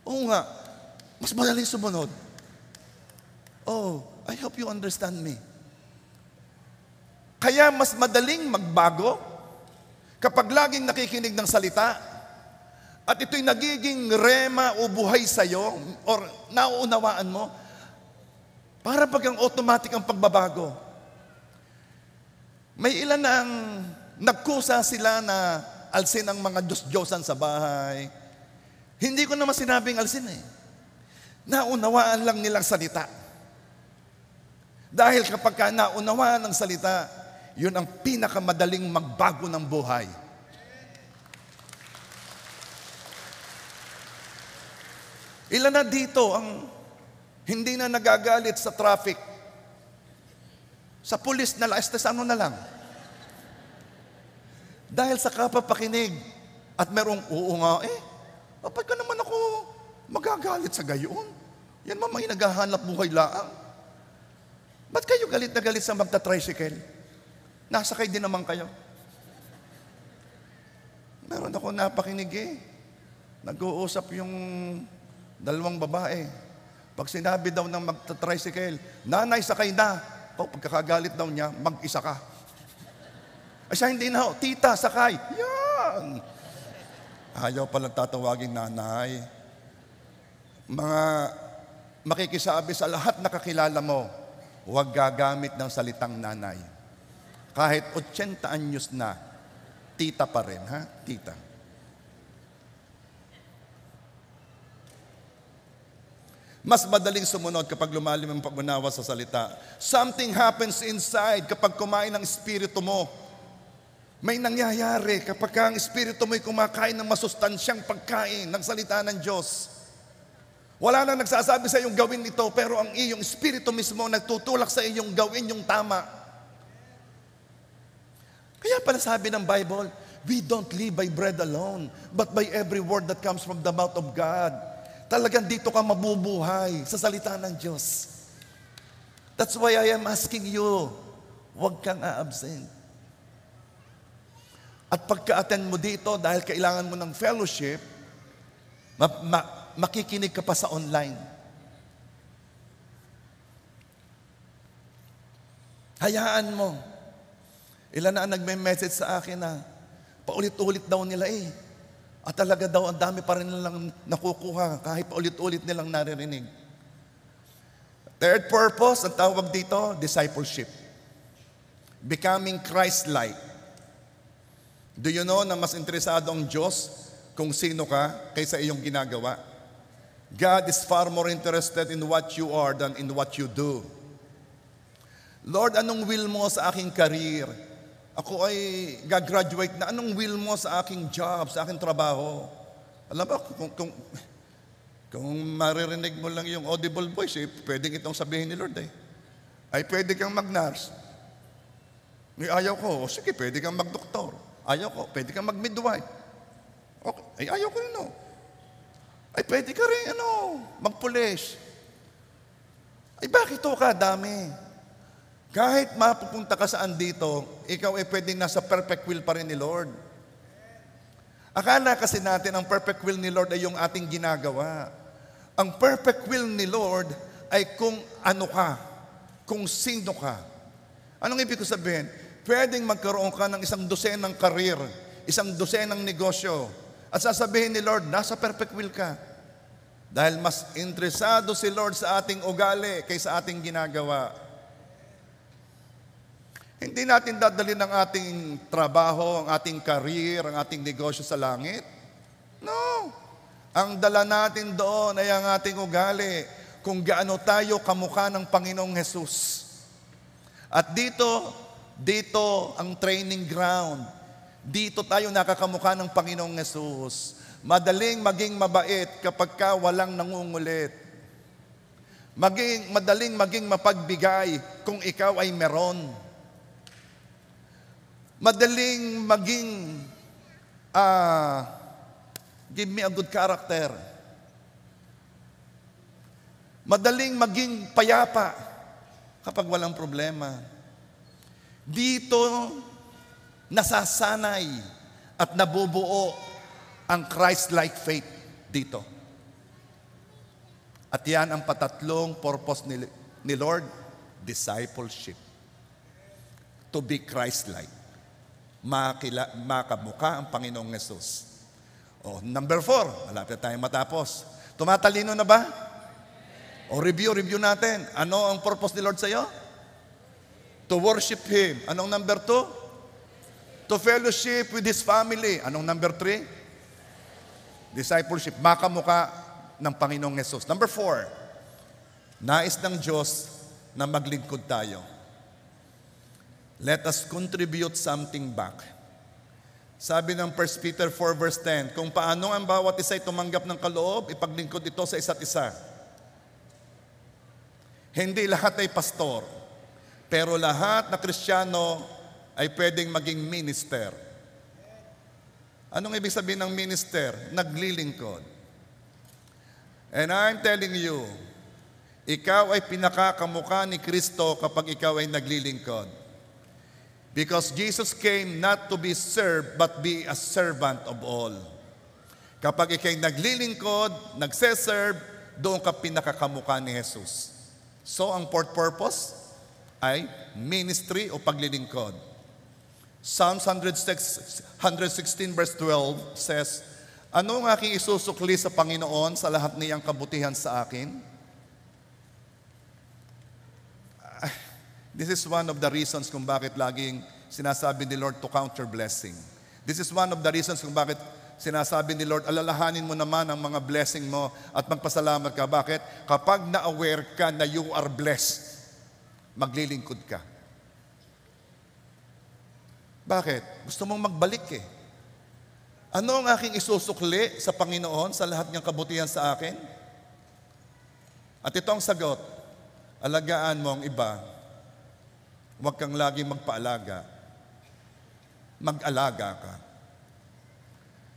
Oo nga. Mas madaling sumunod. I hope you understand me. Kaya mas madaling magbago kapag laging nakikinig ng salita at ito'y nagiging rema o buhay sa'yo or nauunawaan mo, para bagang automatic ang pagbabago. May ilan na ang nagkusa sila na alsin ang mga Diyos-Diyosan sa bahay. Hindi ko naman sinabing alsin Naunawaan lang nilang salita. Dahil kapag ka naunawaan ng salita, yun ang pinakamadaling magbago ng buhay. Ilan na dito ang hindi na nagagalit sa traffic? Sa pulis na lang, ano na lang. Dahil sa kapapakinig at merong, oo nga ba't ka naman ako magagalit sa gayon? Yan mamay naghahanap buhay laang. Ba't kayo galit na galit sa magta-tricycle? Nasakay din naman kayo. Meron ako napakinig Nag-uusap yung dalawang babae. Pag sinabi daw ng magta-tricycle, nanay, sakay na. Pagkakagalit daw niya, mag-isa ka. Ay siya hindi na, tita, sakay. Yan. Ayaw palang tatawagin nanay. Mga makikisabi sa lahat na kakilala mo, huwag gagamit ng salitang nanay. Kahit 80 anyos na, tita pa rin, ha? Tita. Mas madaling sumunod kapag lumalim ang pag-unawa sa salita. Something happens inside kapag kumain ng espiritu mo. May nangyayari kapag ang espiritu mo'y kumakain ng masustansyang pagkain ng salita ng Diyos. Wala nang nagsasabi sa iyong gawin ito, pero ang iyong espiritu mismo nagtutulak sa iyong gawin yung tama. Kaya pala sabi ng Bible, we don't live by bread alone, but by every word that comes from the mouth of God. Talagang dito ka mabubuhay sa salita ng Diyos. That's why I am asking you, huwag kang a-absent. At pagka-attend mo dito, dahil kailangan mo ng fellowship, makikinig ka pa sa online. Hayaan mo. Ilan na ang nagme-message sa akin na paulit-ulit daw nila At talaga daw, ang dami pa rin nilang nakukuha kahit paulit-ulit nilang naririnig. Third purpose, ang tawag dito, discipleship. Becoming Christ-like. Do you know na mas interesado ang Diyos kung sino ka kaysa iyong ginagawa? God is far more interested in what you are than in what you do. Lord, anong will mo sa aking career? Ako ay gagraduate na. Anong will mo sa aking job, sa aking trabaho? Alam ba, kung maririnig mo lang yung audible voice, pwedeng itong sabihin ni Lord Ay, pwede kang mag-nurse. Ayaw ko, sige, pwede kang mag-doktor. Ayaw ko, pwede kang mag-midwife. Okay, ay, ayaw ko yun, Ay, pwede ka rin, mag-police. Ay, bakit to ka, dami? Kahit mapupunta ka saan dito, ikaw ay pwedeng nasa perfect will pa rin ni Lord. Akala kasi natin ang perfect will ni Lord ay yung ating ginagawa. Ang perfect will ni Lord ay kung ano ka, kung sino ka. Anong ibig ko sabihin? Pwedeng magkaroon ka ng 100 career, 100 negosyo, at sasabihin ni Lord, nasa perfect will ka. Dahil mas interesado si Lord sa ating ugali kaysa ating ginagawa. Hindi natin dadalhin ang ating trabaho, ang ating career, ang ating negosyo sa langit. No. Ang dala natin doon ay ang ating ugali, kung gaano tayo kamukha ng Panginoong Hesus. At dito ang training ground. Dito tayo nakakamukha ng Panginoong Hesus. Madaling maging mabait kapag ka walang nangungulit. Madaling maging mapagbigay kung ikaw ay meron. Madaling maging, give me a good character. Madaling maging payapa kapag walang problema. Dito, nasasanay at nabubuo ang Christ-like faith dito. At yan ang patatlong purpose ni Lord, discipleship. To be Christ-like. Makamukha ang Panginoong Yesus. Number 4, malapit tayong matapos. Tumatalino na ba? Review natin. Ano ang purpose ni Lord sa iyo? To worship Him. Anong number 2? To fellowship with His family. Anong number 3? Discipleship. Makamukha ng Panginoong Yesus. Number 4, nais ng Diyos na maglingkod tayo. Let us contribute something back Sabi ng 1 Peter 4 verse 10, kung paano ang bawat isa ay tumanggap ng kaloob, ipaglingkod ito sa isa't isa. Hindi lahat ay pastor, pero lahat na Kristiyano ay pwedeng maging minister. Anong ibig sabihin ng minister? Naglilingkod. And I'm telling you, ikaw ay pinakakamukha ni Kristo kapag ikaw ay naglilingkod. Because Jesus came not to be served, but be a servant of all. Kapag ikay naglilingkod, nagseserve, doon ka pinakakamukha ni Jesus. So, ang fourth purpose ay ministry o paglilingkod. Psalms 116 verse 12 says, ano ang aking isusukli sa Panginoon sa lahat niyang kabutihan sa akin? This is one of the reasons kung bakit laging sinasabi ni Lord to count your blessing. This is one of the reasons kung bakit sinasabi ni Lord, alalahanin mo naman ang mga blessing mo at magpasalamat ka. Bakit? Kapag na-aware ka na you are blessed, maglilingkod ka. Bakit? Gusto mong magbalik eh. Ano ang aking isusukli sa Panginoon sa lahat ng kabutihan sa akin? At ito ang sagot, alagaan mo ang iba. Huwag kang laging magpaalaga. Mag-alaga ka.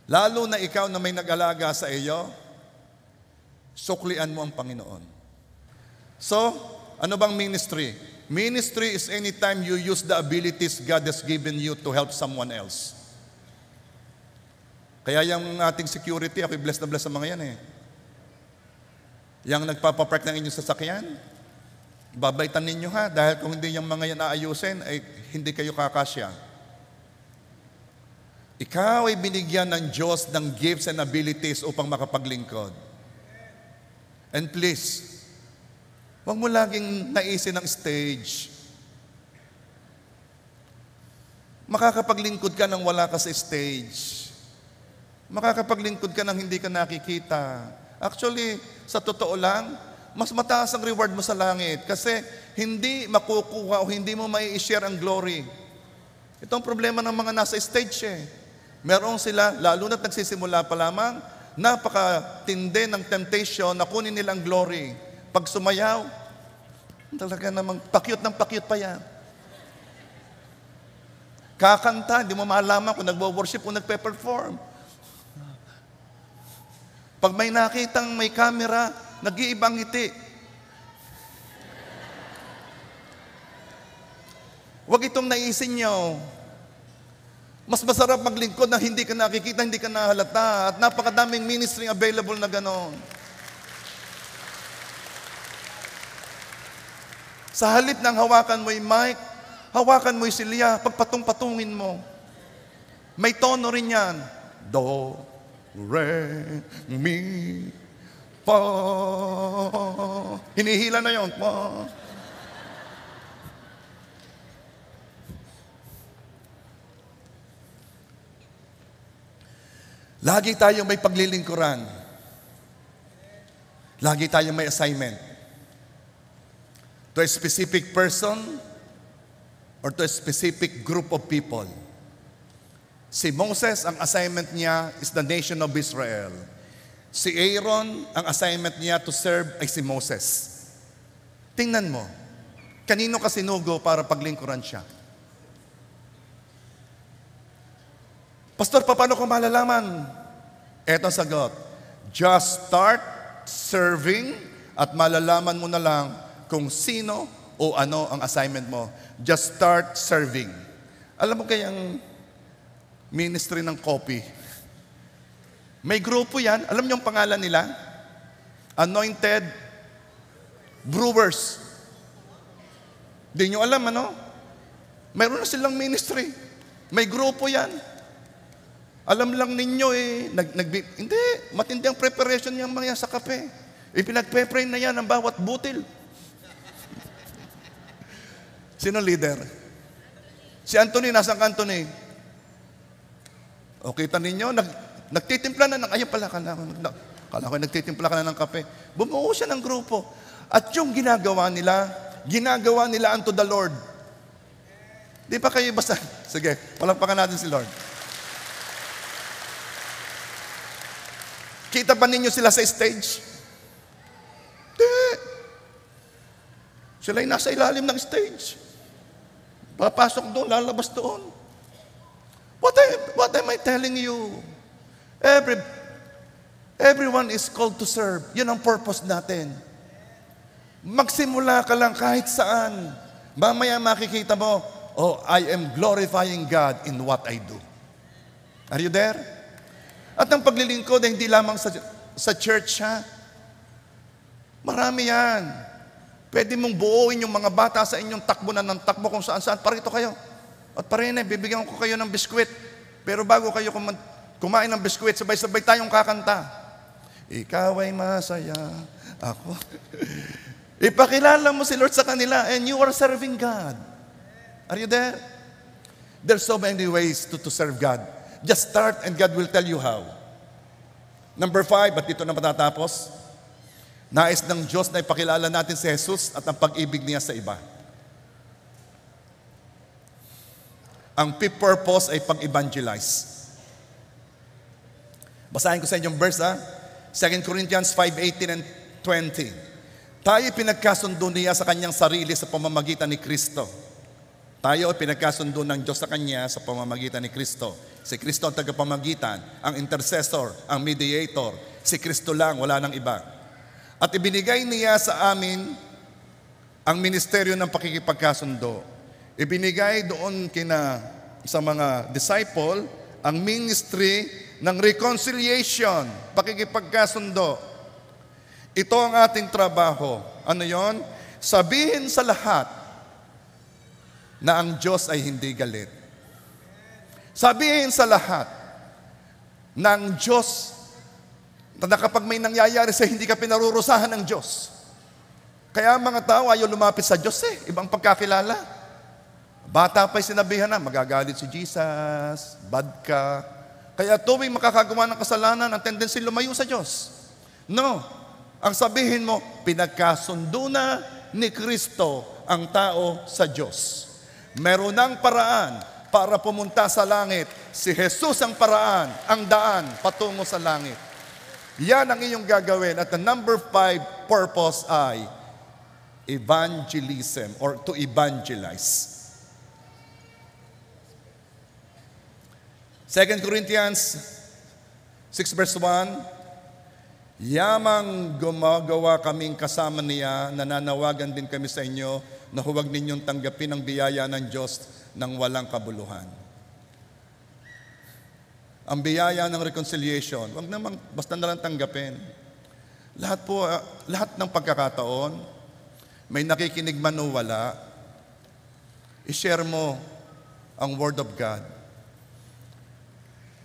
Lalo na ikaw na may nag-alaga sa iyo, suklian mo ang Panginoon. So, ano bang ministry? Ministry is anytime you use the abilities God has given you to help someone else. Kaya yung ating security, ako'y blessed na blessed sa mga yan eh. Yang nagpapapark ng inyong sasakyan, babaitan ninyo ha, dahil kung hindi yung mga yan aayusin, ay hindi kayo kakasya. Ikaw ay binigyan ng Diyos ng gifts and abilities upang makapaglingkod. And please, huwag mo laging naisin ng stage. Makakapaglingkod ka nang wala ka sa stage. Makakapaglingkod ka nang hindi ka nakikita. Actually, sa totoo lang, mas mataas ang reward mo sa langit kasi hindi makukuha o hindi mo mai-share ang glory. Ito ang problema ng mga nasa stage eh. Merong sila, lalo na't nagsisimula pa lamang, napakatindi ng temptation na kunin nilang glory. Pag sumayaw, talaga namang pakyut ng pakyut pa yan. Kakanta, hindi mo malaman kung nagwo-worship o nagpe-perform. Pag may nakitang may camera, nag-iibang ngiti. Huwag itong naisin nyo. Mas masarap maglingkod na hindi ka nakikita, hindi ka nahalata. At napakadaming ministry available na ganon. Sa halip ng hawakan mo yung mic, hawakan mo yung silya, pagpatong-patungin mo. May tono rin yan. Do, re, mi, fa. Hinihila na yun. Pa. Lagi tayong may paglilingkuran. Lagi tayong may assignment. To a specific person or to a specific group of people. Si Moses, ang assignment niya is the nation of Israel. Si Aaron, ang assignment niya to serve ay si Moses. Tingnan mo, kanino ka sinugo para paglingkuran siya? Pastor, paano ko malalaman? Eto ang sagot. Just start serving at malalaman mo na lang kung sino o ano ang assignment mo. Just start serving. Alam mo kayang ministry ng coffee? May grupo yan. Alam niyo ang pangalan nila? Anointed Brewers. Di niyo alam ano? Mayroon na silang ministry. May grupo yan. Alam lang ninyo eh, hindi, matindi ang preparation niyang mga yan sa kape. Ipinagpe-pray na yan ang bawat butil. Sino leader? Si Anthony, nasaan ka Anthony? O kita ninyo, nagtitimpla na ng, ayun pala, kala ko nagtitimpla ka na ng kape. Bumuo siya ng grupo. At yung ginagawa nila unto the Lord. Di pa kayo basta, sige, palakpakan natin si Lord. Nakita ba ninyo sila sa stage? Hindi. Sila'y nasa ilalim ng stage. Papasok doon, lalabas doon. What am I telling you? Everyone is called to serve. Yun ang purpose natin. Magsimula ka lang kahit saan. Mamaya makikita mo, oh, I am glorifying God in what I do. Are you there? At ang paglilingkod ay hindi lamang sa church, ha? Marami yan. Pwede mong buuin yung mga bata sa inyong takbo na ng takbo kung saan-saan. Parito kayo. At parine, bibigyan ko kayo ng biskwit. Pero bago kayo kumain ng biskwit, sabay-sabay tayong kakanta. Ikaw ay masaya, ako. Ipakilala mo si Lord sa kanila and you are serving God. Are you there? There's so many ways to serve God. Just start and God will tell you how. Number 5, at dito na matatapos. Nais ng Diyos na ipakilala natin si Jesus at ang pag-ibig niya sa iba. Ang fifth purpose ay pag-evangelize. Basahin ko sa inyong verse, 2 Corinthians 5:18 and 20. Tayo pinagkasundo niya sa kanyang sarili sa pamamagitan ni Kristo. Tayo ay pinagkasundo ng Diyos sa Kanya sa pamamagitan ni Kristo. Si Kristo ang tagapamagitan, ang intercessor, ang mediator. Si Kristo lang, wala nang iba. At ibinigay niya sa amin ang ministeryo ng pakikipagkasundo. Ibinigay doon sa mga disciple ang ministry ng reconciliation, pakikipagkasundo. Ito ang ating trabaho. Ano yon? Sabihin sa lahat na ang Diyos ay hindi galit. Sabihin sa lahat na ang Diyos, na kapag may nangyayari sa hindi ka pinarurusahan ng Diyos. Kaya mga tao ayaw lumapit sa Diyos ibang pagkakilala. Bata pa'y sinabihan na, magagalit si Jesus, bad ka. Kaya tuwing makakagawa ng kasalanan, ang tendency lumayo sa Diyos. No. Ang sabihin mo, pinagkasundo na ni Kristo ang tao sa Diyos. Meron ng paraan para pumunta sa langit. Si Jesus ang paraan, ang daan patungo sa langit. Yan ang iyong gagawin. At the number 5 purpose ay evangelism or to evangelize. 2 Corinthians 6 verse 1, yamang gumagawa kaming kasama niya, nananawagan din kami sa inyo na huwag ninyong tanggapin ang biyaya ng Diyos ng walang kabuluhan. Ang biyaya ng reconciliation, huwag naman basta na lang tanggapin. Lahat ng pagkakataon, may nakikinig man o wala, i-share mo ang Word of God.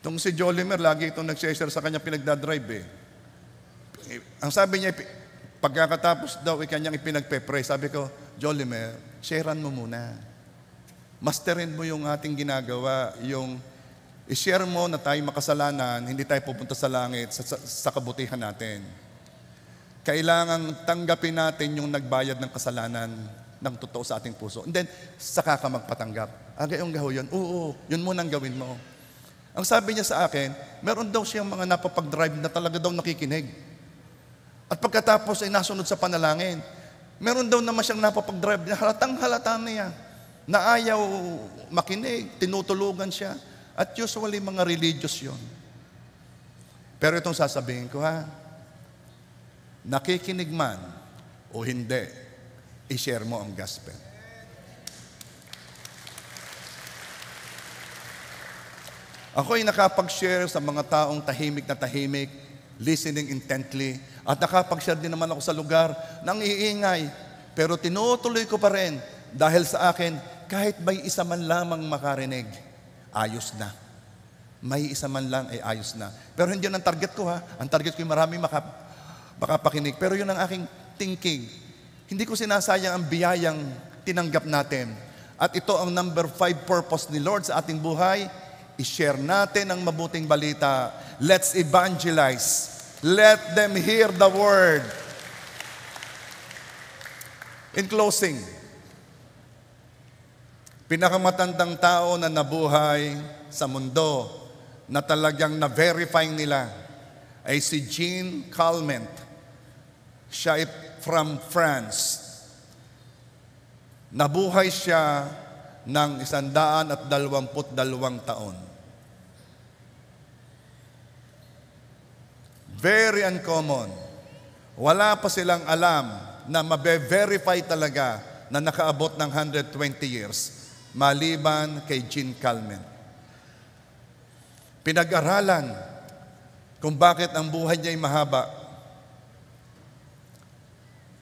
Itong si Jolimer, lagi itong nag-share sa kanya pinagdadrive Ang sabi niya, pagkakatapos daw, kanyang ipinagpe-pray. Sabi ko, Jolimer, sharean mo muna. Masterin mo yung ating ginagawa, yung i-share mo na tayo makasalanan, hindi tayo pupunta sa langit sa kabutihan natin. Kailangan tanggapin natin yung nagbayad ng kasalanan ng totoo sa ating puso. And then, saka ka magpatanggap. Gayong gaho yun? Oo, yun muna ang gawin mo. Ang sabi niya sa akin, meron daw siyang mga napapag-drive na talaga daw nakikinig. At pagkatapos ay nasunod sa panalangin. Meron daw naman siyang napapag-drive na halatang-halata niya na ayaw makinig, tinutulugan siya. At usually mga religious yon. Pero itong sasabihin ko nakikinig man o hindi, i-share mo ang gospel. Ako ay nakapag-share sa mga taong tahimik na tahimik, listening intently, at nakapag-share din naman ako sa lugar ng iingay. Pero tinutuloy ko pa rin dahil sa akin, kahit may isa man lamang makarinig, ayos na. May isa man lang ay ayos na. Pero hindi yun ang target ko Ang target ko yung marami makapakinig. Pero yun ang aking thinking. Hindi ko sinasayang ang biyayang tinanggap natin. At ito ang number 5 purpose ni Lord sa ating buhay. I-share natin ang mabuting balita. Let's evangelize. Let them hear the word. In closing, pinakamatandang tao na nabuhay sa mundo na talagang na-verify nila ay si Jean Calment. Siya ay from France. Nabuhay siya ng 122 taon. Very uncommon. Wala pa silang alam na mabe-verify talaga na nakaabot ng 120 years maliban kay Jean Calment. Pinag-aralan kung bakit ang buhay niya ay mahaba.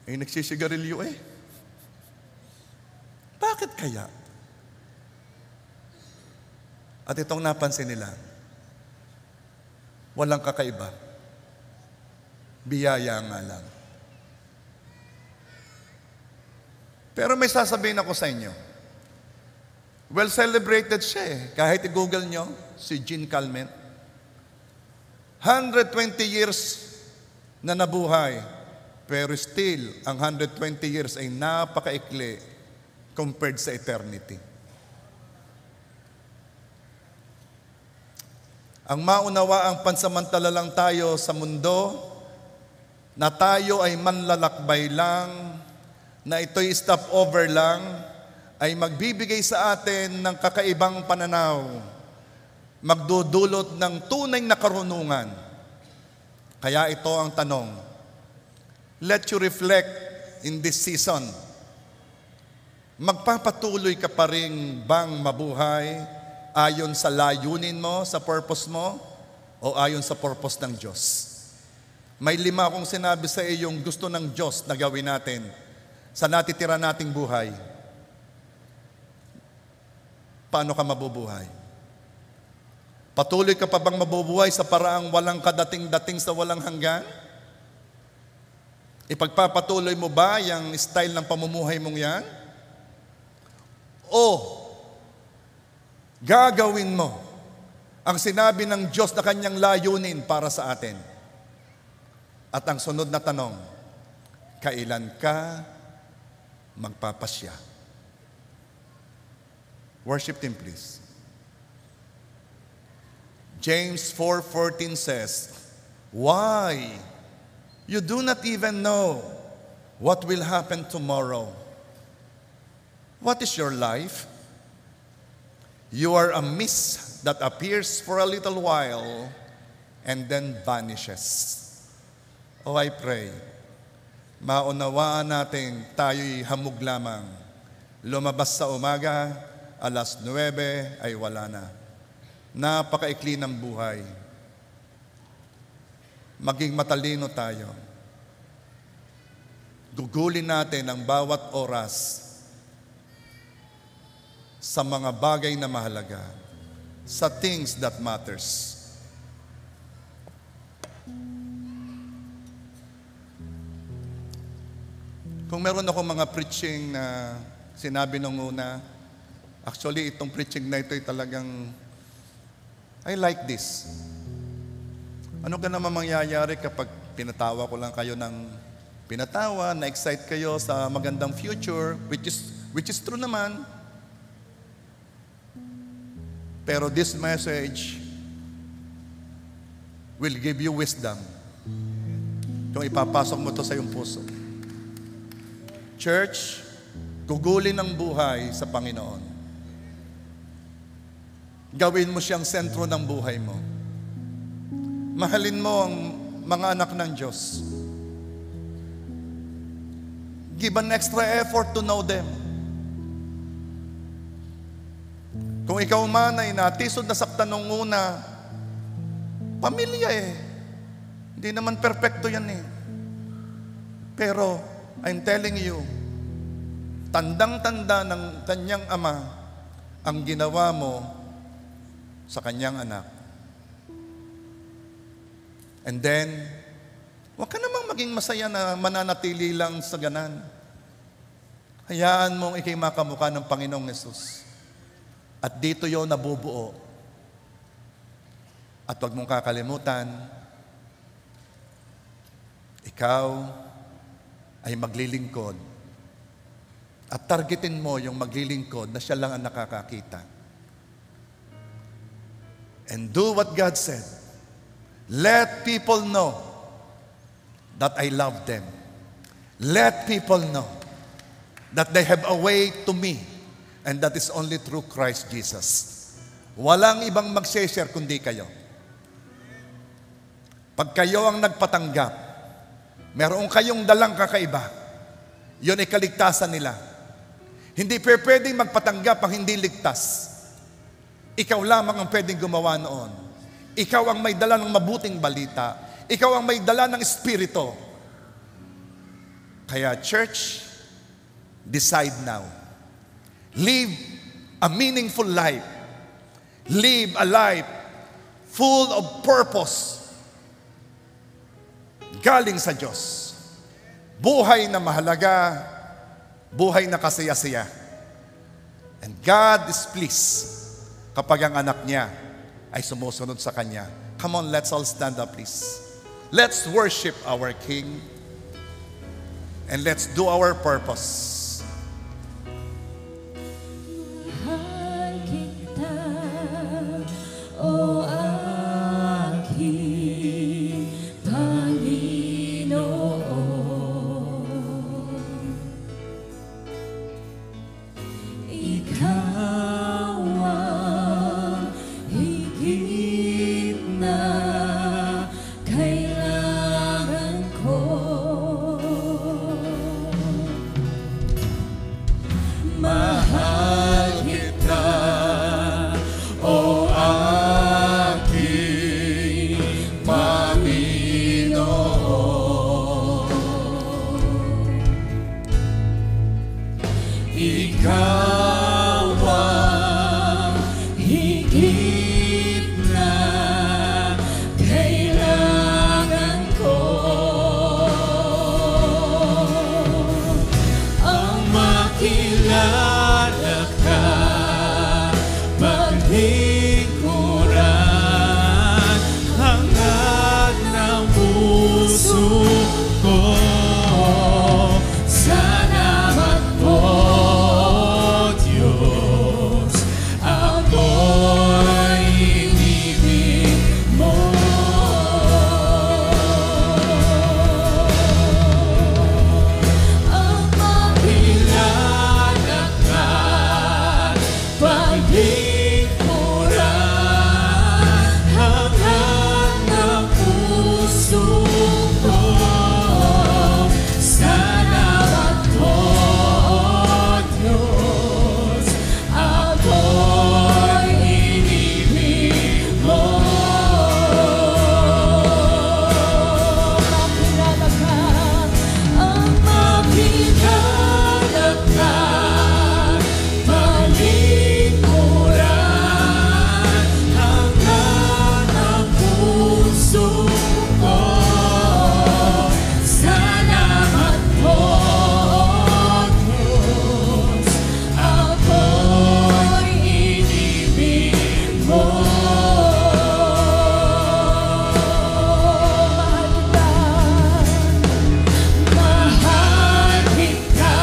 Nagsisigarilyo eh. Bakit kaya? At itong napansin nila, walang kakaiba. Biyaya nga lang. Pero may sasabihin ako sa inyo. Well celebrated siya eh. Kahit i-google nyo, si Jean Calment. 120 years na nabuhay. Pero still, ang 120 years ay napakaikli compared sa eternity. Ang maunawa ang pansamantala lang tayo sa mundo, na tayo ay manlalakbay lang, na ito'y stopover lang, ay magbibigay sa atin ng kakaibang pananaw, magdudulot ng tunay na karunungan. Kaya ito ang tanong, let you reflect in this season. Magpapatuloy ka pa rin bang mabuhay ayon sa layunin mo, sa purpose mo, o ayon sa purpose ng Diyos? May 5 akong sinabi sa iyong gusto ng Diyos na gawin natin sa natitira nating buhay. Paano ka mabubuhay? Patuloy ka pa bang mabubuhay sa paraang walang kadating-dating sa walang hanggan? Ipagpapatuloy mo ba yung style ng pamumuhay mong yan? O gagawin mo ang sinabi ng Diyos na kanyang layunin para sa atin? At ang sunod na tanong, kailan ka magpapasya? Worship team, please. James 4:14 says, why? You do not even know what will happen tomorrow. What is your life? You are a mist that appears for a little while and then vanishes. Oh, I pray, maunawaan natin tayo'y hamog lamang. Lumabas sa umaga, 9:00 ay wala na. Napakaikli ng buhay. Maging matalino tayo. Gugulin natin ang bawat oras sa mga bagay na mahalaga, sa things that matters. Kung meron ako mga preaching na sinabi nung una, actually itong preaching na ito ay talagang, I like this. Ano ka naman mangyayari kapag pinatawa ko lang kayo ng pinatawa, na-excite kayo sa magandang future, which is true naman. Pero this message will give you wisdom kung ipapasok mo to sa iyong puso. Church, gugulin ang buhay sa Panginoon. Gawin mo siyang sentro ng buhay mo. Mahalin mo ang mga anak ng Diyos. Give an extra effort to know them. Kung ikaw man ay natisod na saktan nung una, pamilya eh. Hindi naman perfecto yan eh. Pero, I'm telling you, tandang-tanda ng kanyang ama ang ginawa mo sa kanyang anak. And then, huwag ka namang maging masaya na mananatili lang sa ganan. Hayaan mong ikay makamukha ng Panginoong Yesus. At dito yon nabubuo. At huwag mong kakalimutan, ikaw ay maglilingkod. At targetin mo yung maglilingkod na siya lang ang nakakakita. And do what God said. Let people know that I love them. Let people know that they have a way to me, and that is only through Christ Jesus. Walang ibang mag-share kundi kayo. Pag kayo ang nagpatanggap, meron kayong dalang kakaiba, yun ay kaligtasan nila. Hindi pwedeng magpatanggap ang hindi ligtas. Ikaw lamang ang pwedeng gumawa noon. Ikaw ang may dala ng mabuting balita. Ikaw ang may dala ng Espiritu. Kaya church, decide now. Live a meaningful life. Live a life full of purpose. Galing sa Diyos. Buhay na mahalaga, buhay na kasaya-saya. And God is pleased kapag ang anak niya ay sumusunod sa Kanya. Come on, let's all stand up, please. Let's worship our King. And let's do our purpose. Mahal kita, o aking Panginoon. Ikaw ang higit na kailangan ko. Mahal kita, o aking Panginoon. Ikaw ang higit na kailangan ko. Ang makilala ka, maglingkuran, hangad ng puso ko. Salamat po, Diyos, ako'y inibig mo. Ang makilala ka, paglingkuran, hangad ng puso ko. Salamat po, Diyos, ako'y inibig mo. Makilala ka, ang makilala ka, palingkuran, hangad ng puso ko. Salamat po, Diyos, ako'y inibig mo. Mahal kita,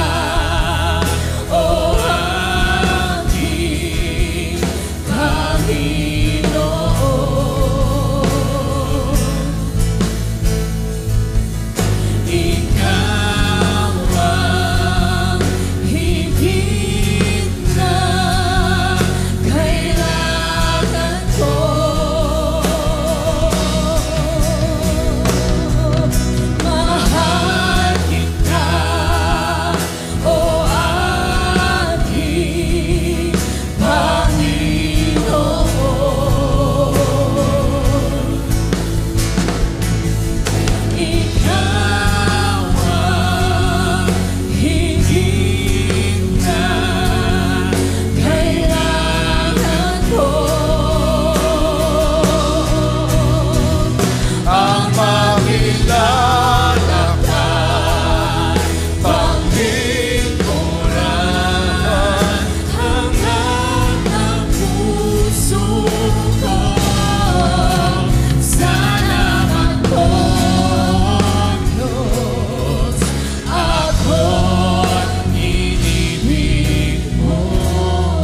o aking Panginoon. Ikaw ang higit na kailangan ko. Mahal kita, o aking Panginoon. Ikaw ang higit na kailangan ko. Ang makilala ka, paglingkuran, hangad ng puso ko. Salamat po, Diyos, ako'y inibig mo.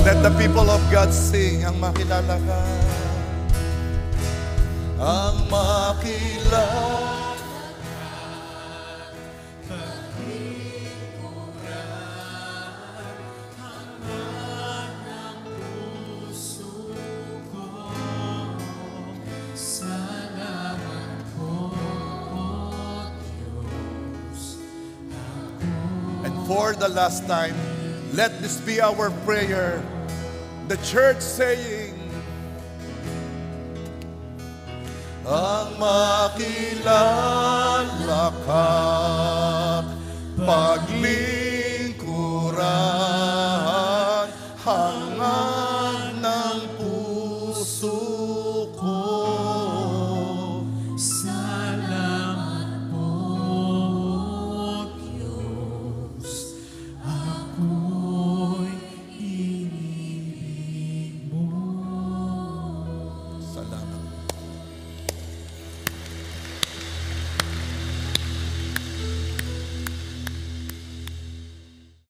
Let the people of God sing, ang makilala ka. ang makilala. And for the last time, let this be our prayer. The church saying, ang makilala